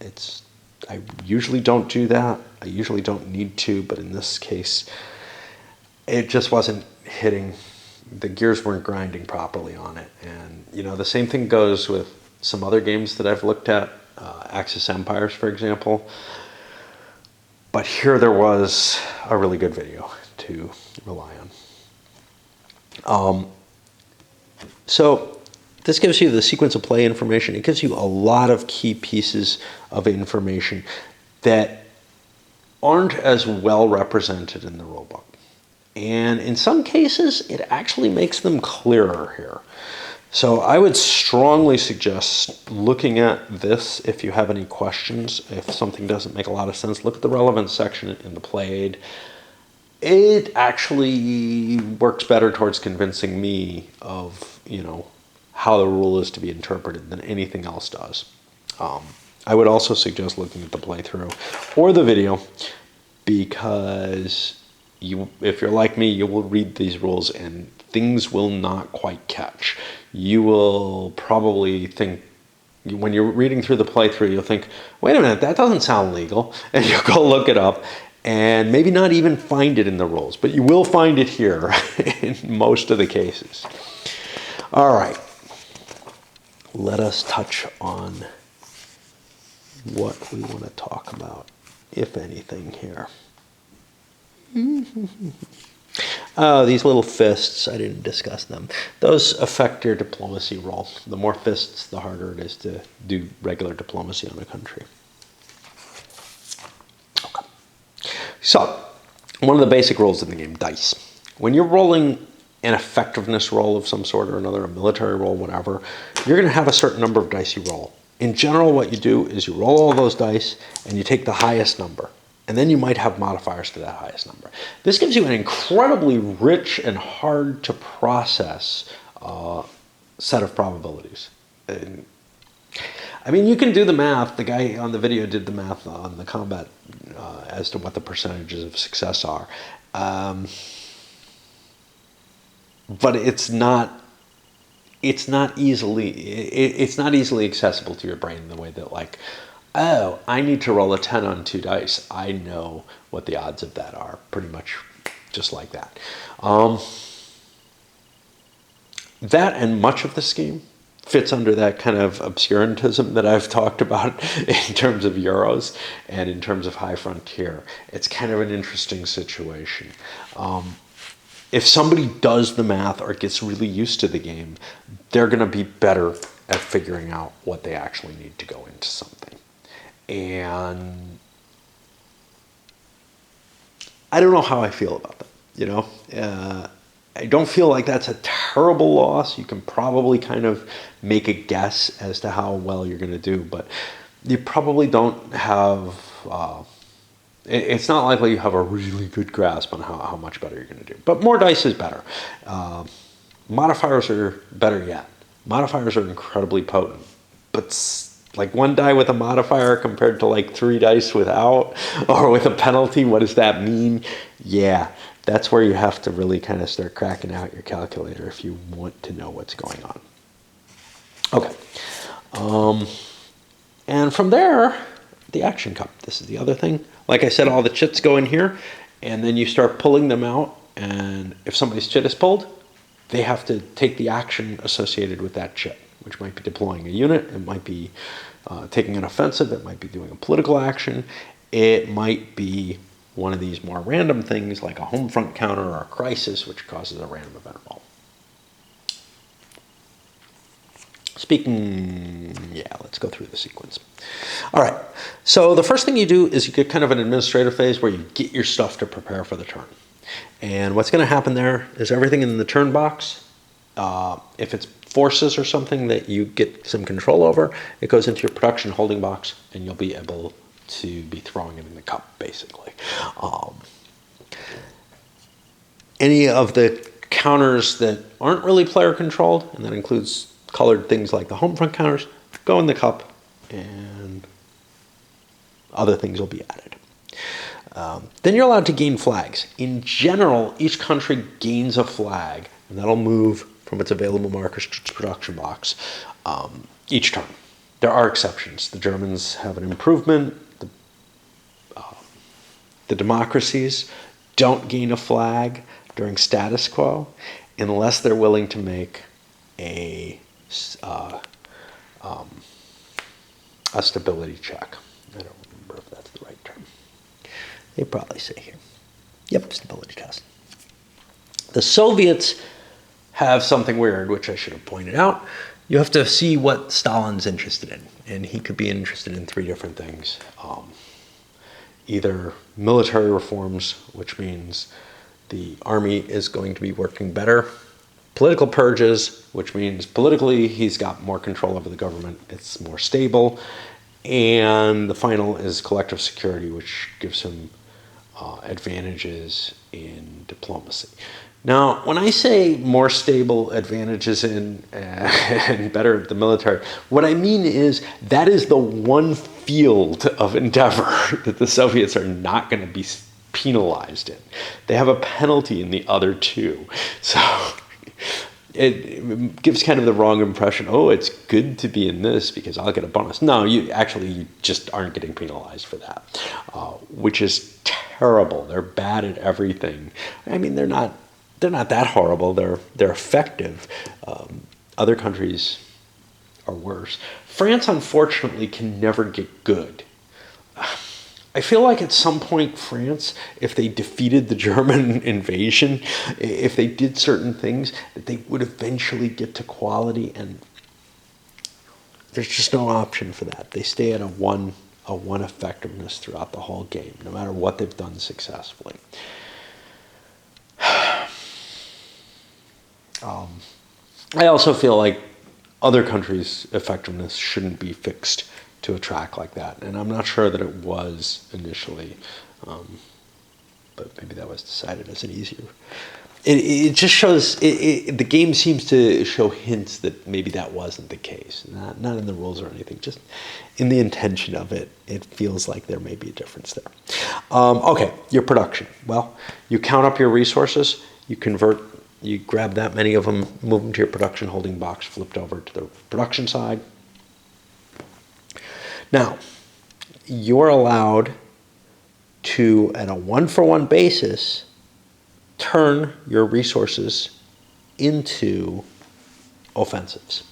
It's I usually don't do that. I usually don't need to, but in this case, it just wasn't hitting. The gears weren't grinding properly on it. And, you know, the same thing goes with some other games that I've looked at, Axis Empires, for example. But here there was a really good video to rely on. So this gives you the sequence of play information. It gives you a lot of key pieces of information that aren't as well represented in the rulebook. And in some cases, it actually makes them clearer here. So I would strongly suggest looking at this if you have any questions. If something doesn't make a lot of sense, look at the relevance section in the play aid. It actually works better towards convincing me of, you know, how the rule is to be interpreted than anything else does. I would also suggest looking at the playthrough or the video, because if you're like me, you will read these rules and things will not quite catch. You will probably think, when you're reading through the playthrough, you'll think, wait a minute, that doesn't sound legal. And you'll go look it up and maybe not even find it in the rules, but you will find it here in most of the cases. All right, let us touch on what we want to talk about, if anything, here. Oh, these little fists, I didn't discuss them. Those affect your diplomacy roll. The more fists, the harder it is to do regular diplomacy on a country. Okay. So, one of the basic rules in the game, dice. When you're rolling an effectiveness roll of some sort or another, a military roll, whatever, you're going to have a certain number of dice you roll. In general, what you do is you roll all those dice and you take the highest number. And then you might have modifiers to that highest number. This gives you an incredibly rich and hard to process set of probabilities. And, I mean, you can do the math. The guy on the video did the math on the combat as to what the percentages of success are. But it's not easily accessible to your brain in the way that, like, oh, I need to roll a 10 on 2 dice. I know what the odds of that are, pretty much just like that. That and much of this game fits under that kind of obscurantism that I've talked about in terms of Euros and in terms of High Frontier. It's kind of an interesting situation. If somebody does the math or gets really used to the game, they're going to be better at figuring out what they actually need to go into something. And I don't know how I feel about that, you know. I don't feel like that's a terrible loss. You can probably kind of make a guess as to how well you're going to do, but you probably don't have... it's not likely you have a really good grasp on how much better you're going to do. But more dice is better. Modifiers are better yet. Modifiers are incredibly potent, but like 1 die with a modifier compared to like 3 dice without, or with a penalty, what does that mean? Yeah, that's where you have to really kind of start cracking out your calculator if you want to know what's going on. Okay. And from there, the action cup. This is the other thing. Like I said, all the chits go in here, and then you start pulling them out, and if somebody's chit is pulled, they have to take the action associated with that chit, which might be deploying a unit, it might be taking an offensive, it might be doing a political action, it might be one of these more random things like a home front counter or a crisis, which causes a random event roll. Let's go through the sequence. All right, so the first thing you do is you get kind of an administrative phase where you get your stuff to prepare for the turn. And what's going to happen there is everything in the turn box, if it's forces or something that you get some control over, it goes into your production holding box, and you'll be able to be throwing it in the cup, basically. Any of the counters that aren't really player controlled, and that includes colored things like the home front counters, go in the cup, and other things will be added. Then you're allowed to gain flags. In general, each country gains a flag, and that'll move from its available markers to its production box each turn. There are exceptions. The Germans have an improvement. The the democracies don't gain a flag during status quo unless they're willing to make a stability check. I don't remember if that's the right term. They probably say here. Yep, stability test. The Soviets have something weird, which I should have pointed out. You have to see what Stalin's interested in. And he could be interested in three different things. Either military reforms, which means the army is going to be working better. Political purges, which means politically he's got more control over the government. It's more stable. And the final is collective security, which gives him advantages in diplomacy. Now, when I say more stable advantages in and better at the military, what I mean is that is the one field of endeavor that the Soviets are not going to be penalized in. They have a penalty in the other two. So it gives kind of the wrong impression. Oh, it's good to be in this because I'll get a bonus. No, you just aren't getting penalized for that, which is terrible. They're bad at everything. I mean, they're not that horrible. They're effective. Other countries are worse. France, unfortunately, can never get good. I feel like at some point France, if they defeated the German invasion, if they did certain things, that they would eventually get to quality, and there's just no option for that. They stay at a one effectiveness throughout the whole game, no matter what they've done successfully. I also feel like other countries' effectiveness shouldn't be fixed to a track like that. And I'm not sure that it was initially, but maybe that was decided as an easier. It just shows, the game seems to show hints that maybe that wasn't the case. Not in the rules or anything, just in the intention of it, it feels like there may be a difference there. Okay, your production. Well, you count up your resources, you grab that many of them, move them to your production holding box, flipped over to the production side. Now, you're allowed to, at a one-for-one basis, turn your resources into offensives.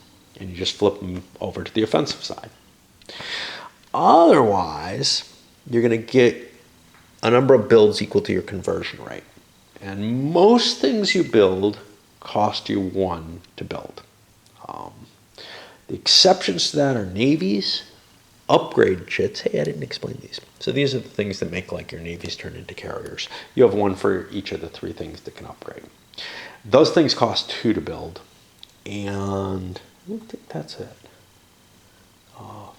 And you just flip them over to the offensive side. Otherwise, you're going to get a number of builds equal to your conversion rate. And most things you build cost you 1 to build. The exceptions to that are navies, upgrade chits. Hey, I didn't explain these. So these are the things that make like your navies turn into carriers. You have 1 for each of the 3 things that can upgrade. Those things cost 2 to build. And I think that's it.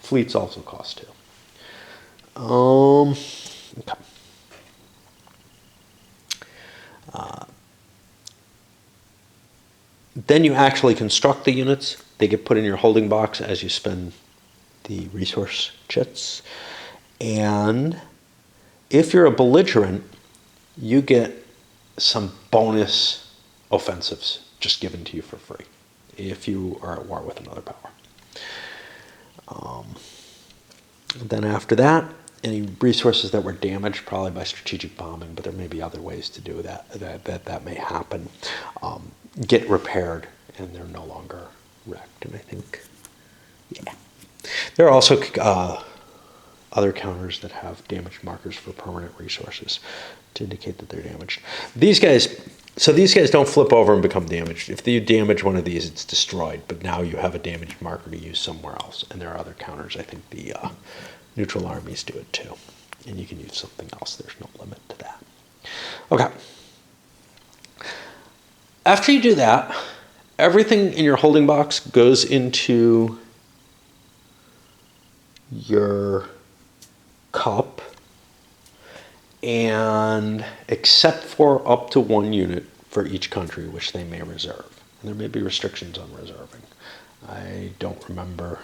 Fleets also cost 2. Okay. Then you actually construct the units. They get put in your holding box as you spend the resource chits. And if you're a belligerent, you get some bonus offensives just given to you for free if you are at war with another power. Then after that, any resources that were damaged, probably by strategic bombing, but there may be other ways to do that may happen, get repaired, and they're no longer wrecked. And I think, yeah. There are also other counters that have damage markers for permanent resources to indicate that they're damaged. These guys don't flip over and become damaged. If you damage one of these, it's destroyed, but now you have a damage marker to use somewhere else. And there are other counters. I think the neutral armies do it too. And you can use something else. There's no limit to that. Okay. After you do that, everything in your holding box goes into your cup, and except for up to 1 unit for each country, which they may reserve. And there may be restrictions on reserving. I don't remember.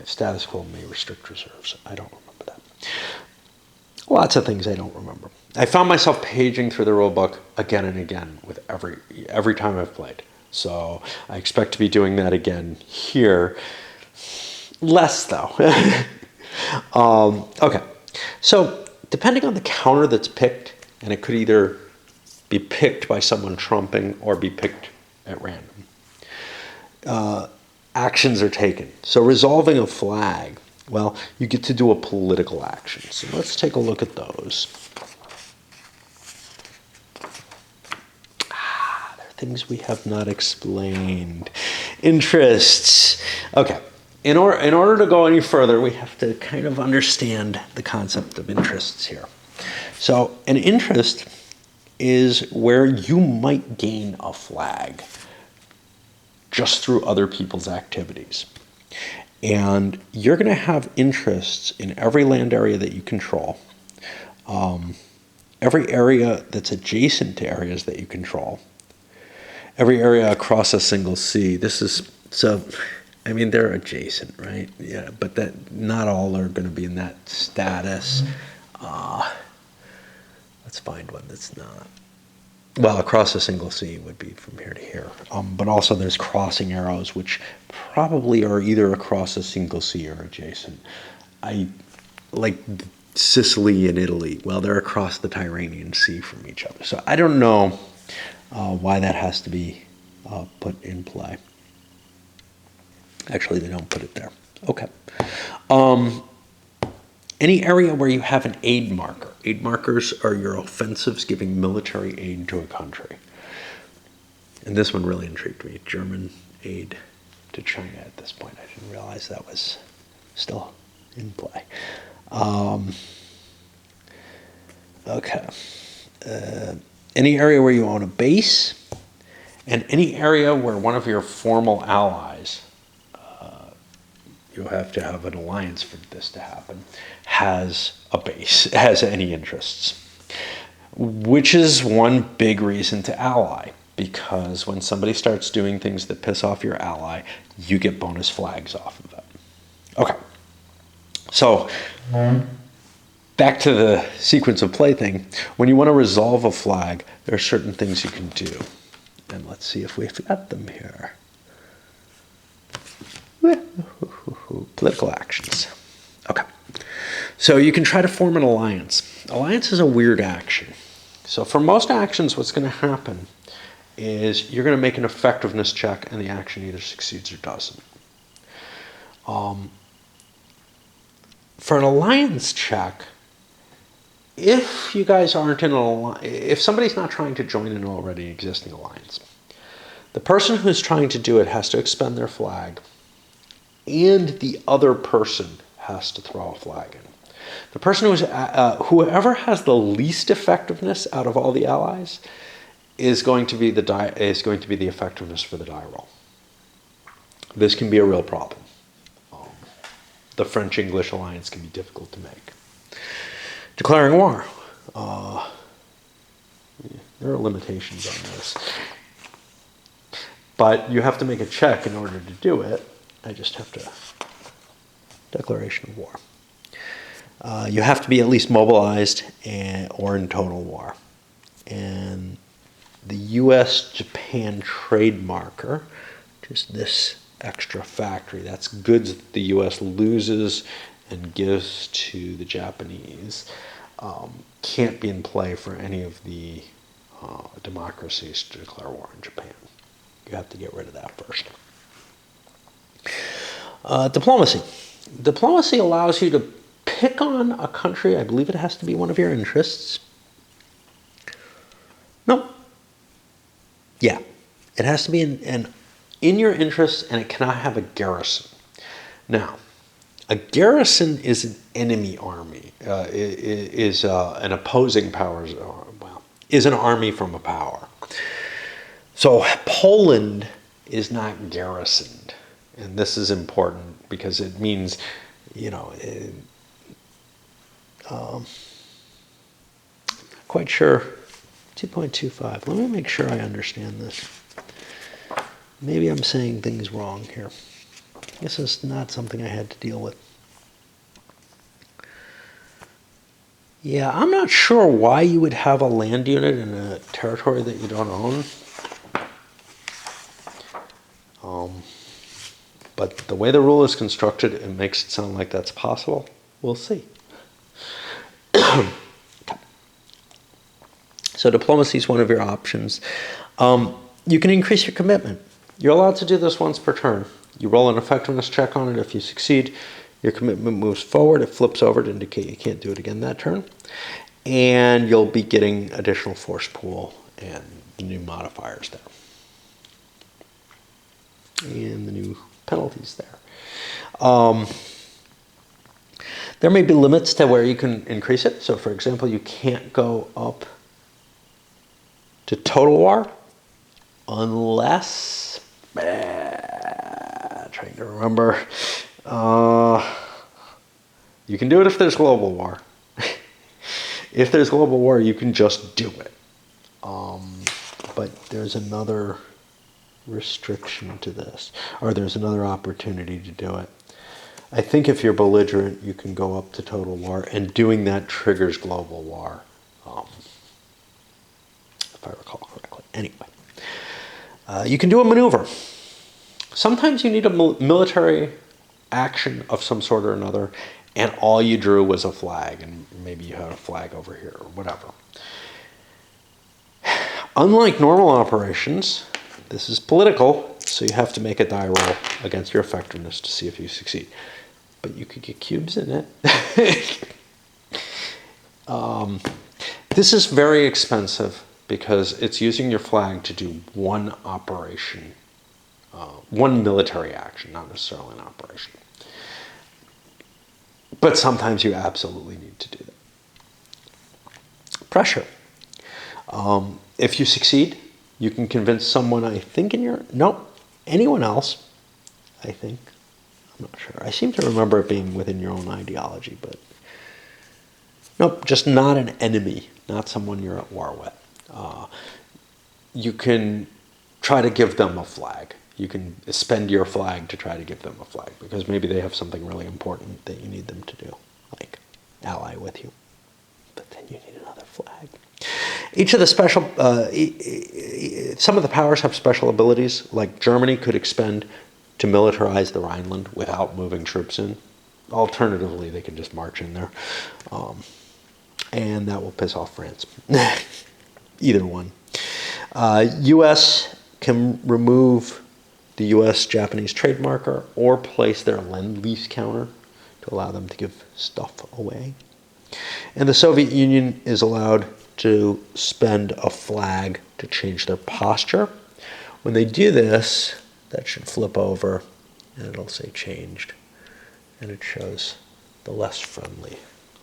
Status quo may restrict reserves. I don't remember that. Lots of things I don't remember. I found myself paging through the rulebook again and again with every time I've played. So I expect to be doing that again here. Less though. Okay, so depending on the counter that's picked, and it could either be picked by someone trumping or be picked at random, actions are taken. So resolving a flag, well, you get to do a political action. So let's take a look at those. There are things we have not explained. Interests. Okay. In order to go any further, we have to kind of understand the concept of interests here. So an interest is where you might gain a flag just through other people's activities. And you're going to have interests in every land area that you control, every area that's adjacent to areas that you control, every area across a single sea. I mean, they're adjacent, right? Yeah, but that not all are going to be in that status. Let's find one that's not. Well, across a single sea would be from here to here. But also there's crossing arrows, which probably are either across a single sea or adjacent. Like Sicily and Italy. Well, they're across the Tyrrhenian Sea from each other. So I don't know why that has to be put in play. Actually, they don't put it there. Okay. Any area where you have an aid marker. Aid markers are your offensives giving military aid to a country. And this one really intrigued me. German aid to China at this point. I didn't realize that was still in play. Okay. Any area where you own a base, and any area where one of your formal allies, you have to have an alliance for this to happen, has a base, has any interests. Which is one big reason to ally, because when somebody starts doing things that piss off your ally, you get bonus flags off of it. Okay. So, back to the sequence of play thing. When you want to resolve a flag, there are certain things you can do. And let's see if we've got them here. Political actions. Okay. So you can try to form an alliance. Alliance is a weird action. So for most actions, what's going to happen is you're going to make an effectiveness check, and the action either succeeds or doesn't. For an alliance check, if you guys aren't in an alliance, if somebody's not trying to join an already existing alliance, the person who's trying to do it has to expend their flag, and the other person has to throw a flag in. The person whoever has the least effectiveness out of all the allies is going to be the effectiveness for the die roll. This can be a real problem. The French-English alliance can be difficult to make. Declaring war. There are limitations on this. But you have to make a check in order to do it. I just have to... Declaration of war. You have to be at least mobilized or in total war. And the U.S.-Japan trade marker, just this extra factory, that's goods that the U.S. loses and gives to the Japanese, can't be in play for any of the democracies to declare war on Japan. You have to get rid of that first. Diplomacy. Diplomacy allows you to pick on a country. I believe it has to be one of your interests. No. Yeah. It has to be in your interests, and it cannot have a garrison. Now, a garrison is an enemy army, is an opposing power, is an army from a power. So Poland is not garrisoned. And this is important because it means, quite sure. 2.25. Let me make sure I understand this. Maybe I'm saying things wrong here. This is not something I had to deal with. Yeah, I'm not sure why you would have a land unit in a territory that you don't own. But the way the rule is constructed, it makes it sound like that's possible. We'll see. So diplomacy is one of your options. You can increase your commitment. You're allowed to do this once per turn. You roll an effectiveness check on it. If you succeed, your commitment moves forward. It flips over to indicate you can't do it again that turn. And you'll be getting additional force pool and the new modifiers there. And the new penalties there. There may be limits to where you can increase it. So, for example, you can't go up to total war unless, trying to remember, you can do it if there's global war. If there's global war, you can just do it. But there's another restriction to this, or there's another opportunity to do it. I think if you're belligerent, you can go up to total war, and doing that triggers global war, if I recall correctly. Anyway, you can do a maneuver. Sometimes you need a military action of some sort or another, and all you drew was a flag, and maybe you had a flag over here or whatever. Unlike normal operations, this is political, so you have to make a die roll against your effectiveness to see if you succeed. But you could get cubes in it. This is very expensive because it's using your flag to do one operation, one military action, not necessarily an operation. But sometimes you absolutely need to do that. Pressure. If you succeed, you can convince someone, I think anyone else, I think. I'm not sure. I seem to remember it being within your own ideology, but nope, just not an enemy, not someone you're at war with. You can try to give them a flag. You can spend your flag to try to give them a flag because maybe they have something really important that you need them to do, like ally with you. But then you need another flag. Each of the special, some of the powers have special abilities, like Germany could expend to militarize the Rhineland without moving troops in. Alternatively, they can just march in there. And that will piss off France. Either one. U.S. can remove the U.S.-Japanese trade marker or place their Lend-Lease counter to allow them to give stuff away. And the Soviet Union is allowed to spend a flag to change their posture. When they do this, that should flip over and it'll say changed. And it shows the less friendly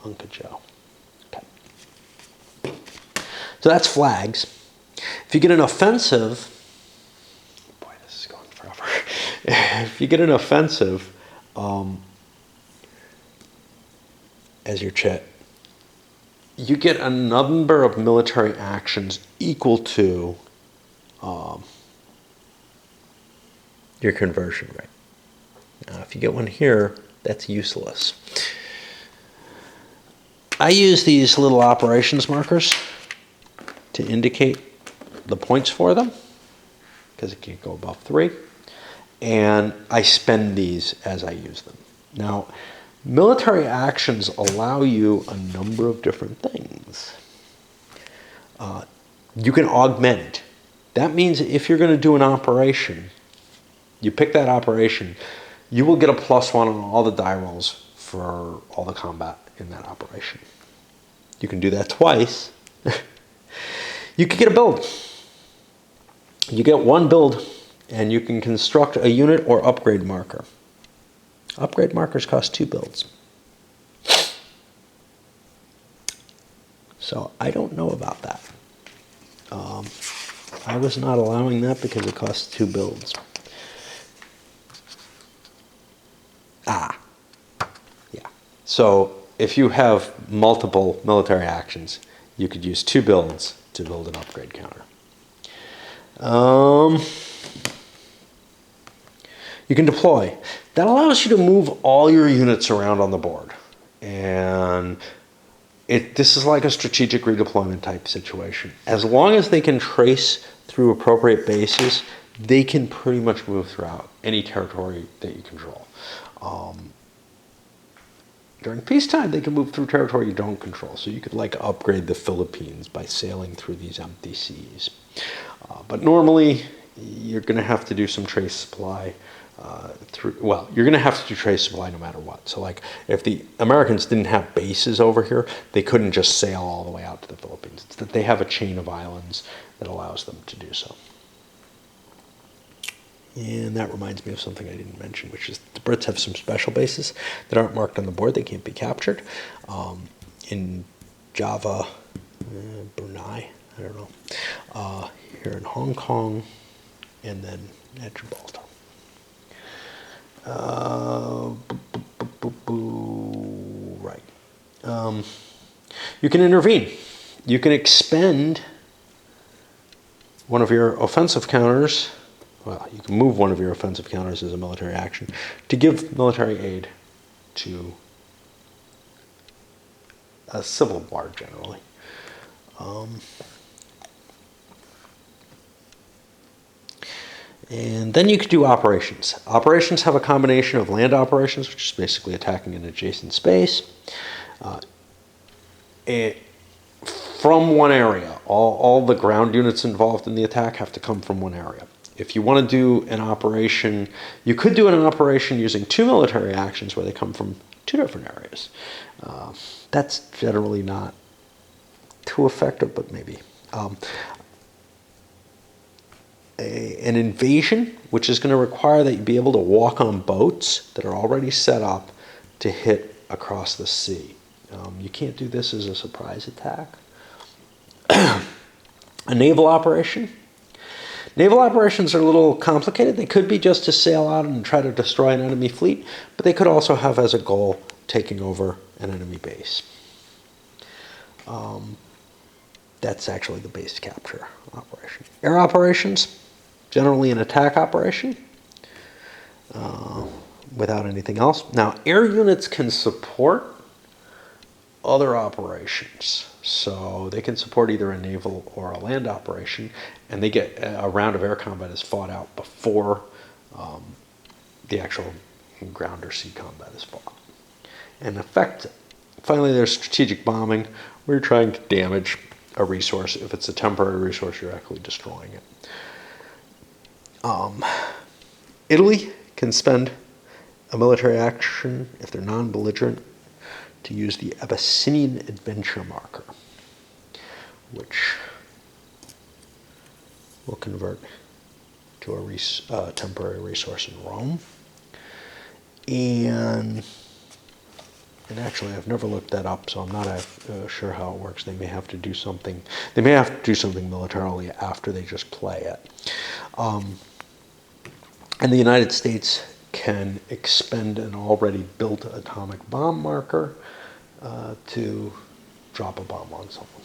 Uncle Joe. Okay. So that's flags. If you get an offensive, boy, this is going forever. If you get an offensive as your chit, you get a number of military actions equal to your conversion rate. Now, if you get one here, that's useless. I use these little operations markers to indicate the points for them, because it can't go above 3. And I spend these as I use them. Now, military actions allow you a number of different things. You can augment. That means if you're going to do an operation, you pick that operation, you will get a +1 on all the die rolls for all the combat in that operation. You can do that twice. You can get a build. You get one build, and you can construct a unit or upgrade marker. Upgrade markers cost 2 builds. So I don't know about that. I was not allowing that because it costs 2 builds. Yeah. So if you have multiple military actions, you could use 2 builds to build an upgrade counter. You can deploy. That allows you to move all your units around on the board. And this is like a strategic redeployment type situation. As long as they can trace through appropriate bases, they can pretty much move throughout any territory that you control. During peacetime, they can move through territory you don't control. So you could like upgrade the Philippines by sailing through these empty seas. But normally, you're going to have to do some trace supply you're going to have to do trace supply no matter what. So like if the Americans didn't have bases over here, they couldn't just sail all the way out to the Philippines. It's that they have a chain of islands that allows them to do so. And that reminds me of something I didn't mention, which is the Brits have some special bases that aren't marked on the board. They can't be captured. In Java, Brunei, I don't know, here in Hong Kong, and then at Gibraltar. Right. You can intervene. You can expend one of your offensive counters. Well, you can move one of your offensive counters as a military action to give military aid to a civil war generally. And then you could do operations. Operations have a combination of land operations, which is basically attacking an adjacent space, from one area. All the ground units involved in the attack have to come from one area. If you want to do an operation, you could do an operation using two military actions where they come from two different areas. That's generally not too effective, but maybe. An invasion, which is going to require that you be able to walk on boats that are already set up to hit across the sea. You can't do this as a surprise attack. A naval operation. Naval operations are a little complicated. They could be just to sail out and try to destroy an enemy fleet, but they could also have as a goal taking over an enemy base. That's actually the base capture operation. Air operations, generally an attack operation without anything else. Now, air units can support other operations. So they can support either a naval or a land operation, and they get a round of air combat is fought out before the actual ground or sea combat is fought. And in effect, finally, there's strategic bombing, where you're trying to damage a resource. If it's a temporary resource, you're actually destroying it. Italy can spend a military action, if they're non-belligerent, to use the Abyssinian Adventure Marker, which will convert to a temporary resource in Rome. And actually, I've never looked that up, so I'm not sure how it works. They may have to do something. They may have to do something militarily after they just play it. And the United States can expend an already built atomic bomb marker to drop a bomb on someone.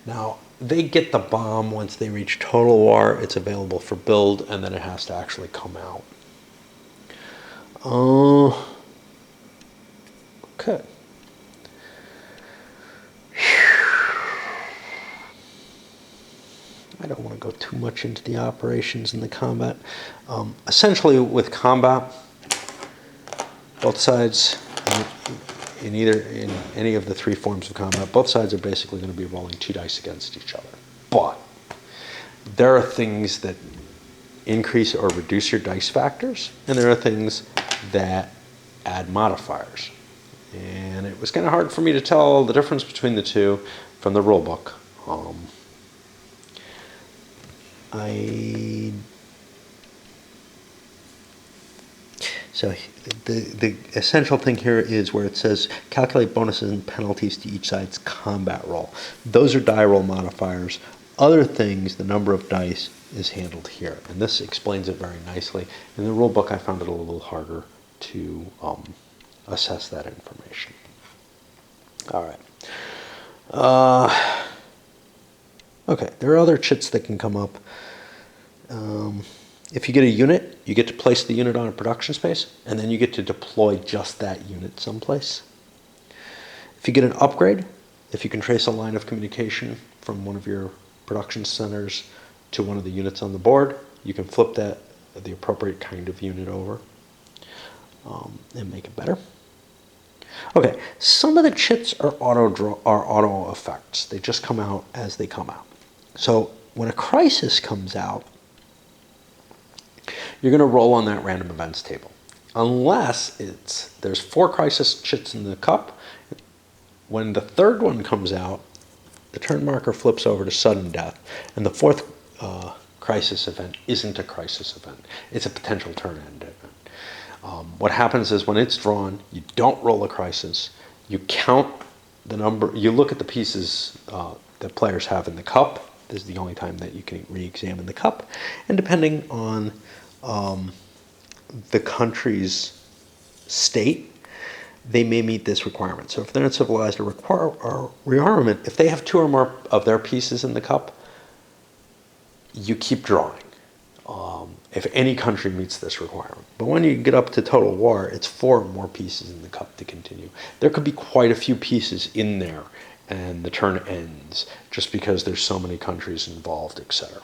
Now, they get the bomb once they reach total war. It's available for build, and then it has to actually come out. Okay. I don't want to go too much into the operations and the combat. Essentially, with combat, both sides, in any of the three forms of combat, both sides are basically going to be rolling 2 dice against each other. But there are things that increase or reduce your dice factors, and there are things that add modifiers. And it was kind of hard for me to tell the difference between the two from the rule book. So the essential thing here is where it says calculate bonuses and penalties to each side's combat roll. Those are die roll modifiers. Other things, the number of dice is handled here. And this explains it very nicely. In the rule book, I found it a little harder to assess that information. All right. Okay, there are other chits that can come up. If you get a unit, you get to place the unit on a production space, and then you get to deploy just that unit someplace. If you get an upgrade, if you can trace a line of communication from one of your production centers to one of the units on the board, you can flip the appropriate kind of unit over and make it better. Okay, some of the chits are auto effects. They just come out as they come out. So when a crisis comes out, you're going to roll on that random events table. Unless there's 4 crisis chits in the cup. When the third one comes out, the turn marker flips over to sudden death, and the 4th crisis event isn't a crisis event. It's a potential turn end event. What happens is when it's drawn, you don't roll a crisis. You count the number. You look at the pieces that players have in the cup. This is the only time that you can re-examine the cup. And depending on the country's state, they may meet this requirement. So if they're uncivilized or rearmament, if they have 2 or more of their pieces in the cup, you keep drawing. If any country meets this requirement. But when you get up to total war, it's 4 or more pieces in the cup to continue. There could be quite a few pieces in there, and the turn ends just because there's so many countries involved, etc.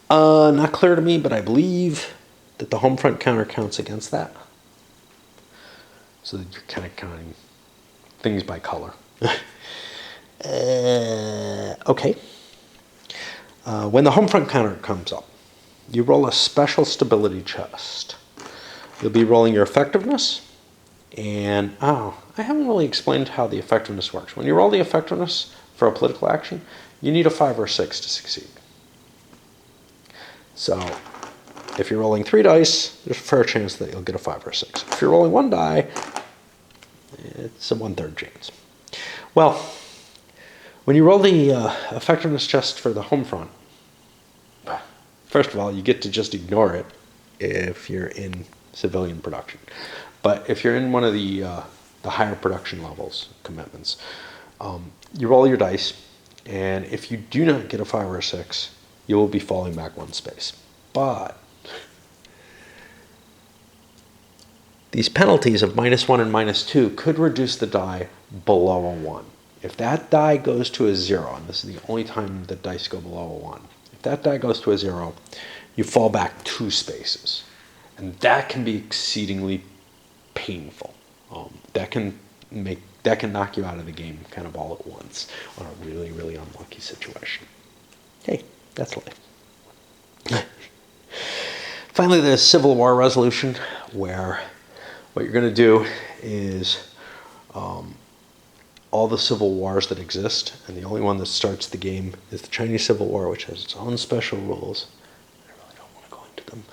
Not clear to me, but I believe that the home front counter counts against that. So that you're kind of counting things by color. Okay. When the home front counter comes up, you roll a special stability chest. You'll be rolling your effectiveness, and I haven't really explained how the effectiveness works. When you roll the effectiveness for a political action, you need a 5 or 6 to succeed. So if you're rolling 3 dice, there's a fair chance that you'll get a 5 or 6. If you're rolling 1 die, it's a 1/3 chance. Well, when you roll the effectiveness chest for the home front, first of all, you get to just ignore it if you're in civilian production. But if you're in one of the higher production levels commitments, you roll your dice, and if you do not get a 5 or a 6, you will be falling back 1 space. But these penalties of -1 and -2 could reduce the die below a 1. If that die goes to a 0, and this is the only time that dice go below a 1, if that die goes to a 0, you fall back 2 spaces. And that can be exceedingly painful. That can knock you out of the game kind of all at once on a really, really unlucky situation. Hey, that's life. Finally, there's Civil War resolution, where what you're going to do is all the civil wars that exist, and the only one that starts the game is the Chinese Civil War, which has its own special rules. I really don't want to go into them.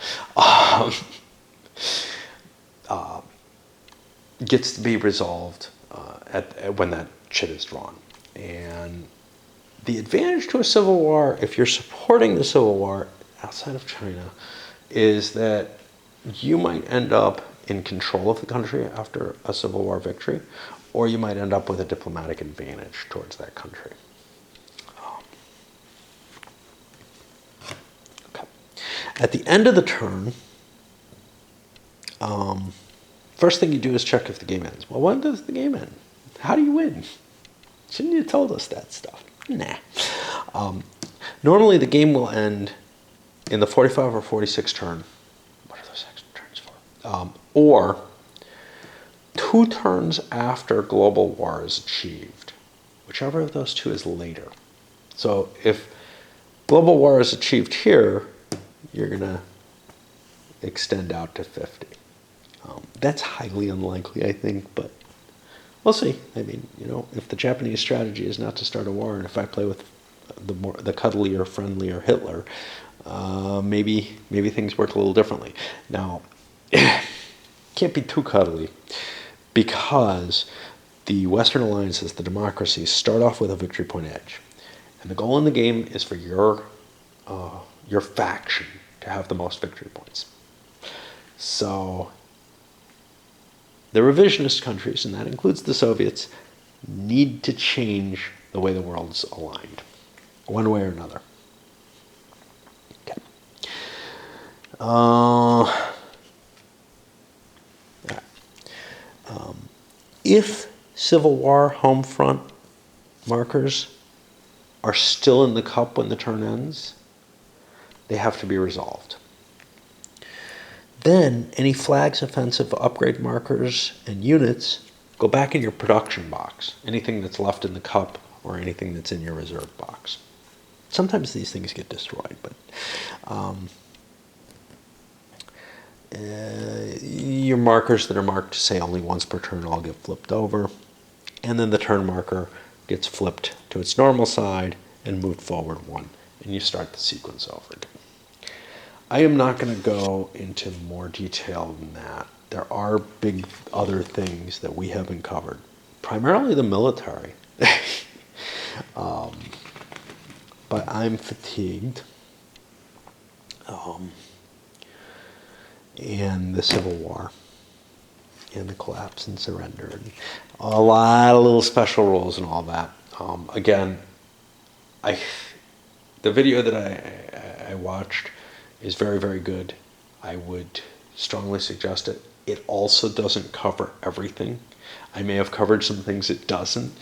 Gets to be resolved when that chit is drawn. And the advantage to a civil war, if you're supporting the civil war outside of China, is that you might end up in control of the country after a civil war victory, or you might end up with a diplomatic advantage towards that country. Okay. At the end of the turn, first thing you do is check if the game ends. Well, when does the game end? How do you win? Shouldn't you have told us that stuff? Nah. Normally the game will end in the 45 or 46 turn. What are those extra turns for? Or 2 turns after global war is achieved. Whichever of those 2 is later. So if global war is achieved here, you're going to extend out to 50. That's highly unlikely, I think, but we'll see. I mean, if the Japanese strategy is not to start a war, and if I play with the cuddlier, friendlier Hitler, maybe things work a little differently. Now, can't be too cuddly, because the Western alliances, the democracies, start off with a victory point edge, and the goal in the game is for your faction to have the most victory points. So the revisionist countries, and that includes the Soviets, need to change the way the world's aligned, one way or another. Okay. If Civil War home front markers are still in the cup when the turn ends, they have to be resolved. Then any flags, offensive, upgrade markers, and units go back in your production box. Anything that's left in the cup or anything that's in your reserve box. Sometimes these things get destroyed, but your markers that are marked, say, only once per turn all get flipped over. And then the turn marker gets flipped to its normal side and moved forward one. And you start the sequence over again. I am not going to go into more detail than that. There are big other things that we haven't covered, primarily the military. But I'm fatigued. And the Civil War, and the collapse and surrender, and a lot of little special rules and all that. Again, the video that I watched is very, very good. I would strongly suggest it. It also doesn't cover everything. I may have covered some things it doesn't.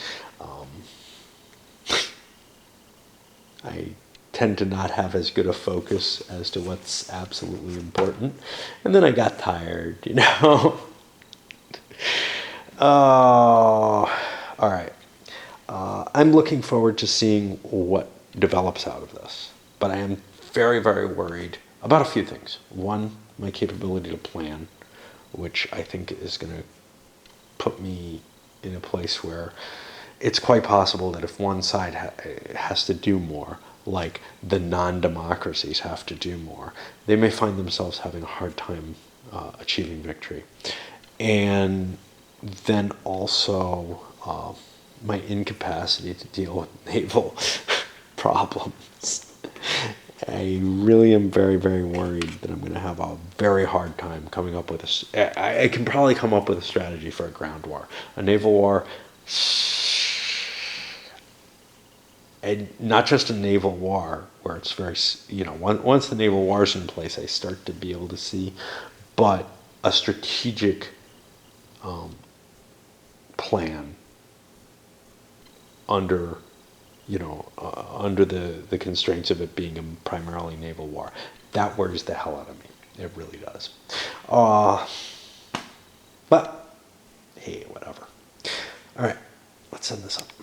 I tend to not have as good a focus as to what's absolutely important. And then I got tired, you know. All right. I'm looking forward to seeing what develops out of this. But I am very, very worried about a few things. One, my capability to plan, which I think is going to put me in a place where it's quite possible that if one side has to do more, like the non-democracies have to do more, they may find themselves having a hard time achieving victory. And then also my incapacity to deal with naval problems. I really am very, very worried that I'm going to have a very hard time coming up with I can probably come up with a strategy for a ground war. A naval war, and not just a naval war where it's very, once the naval war is in place, I start to be able to see, but a strategic plan under under the constraints of it being a primarily naval war. That worries the hell out of me. It really does. But, hey, whatever. All right, let's send this up.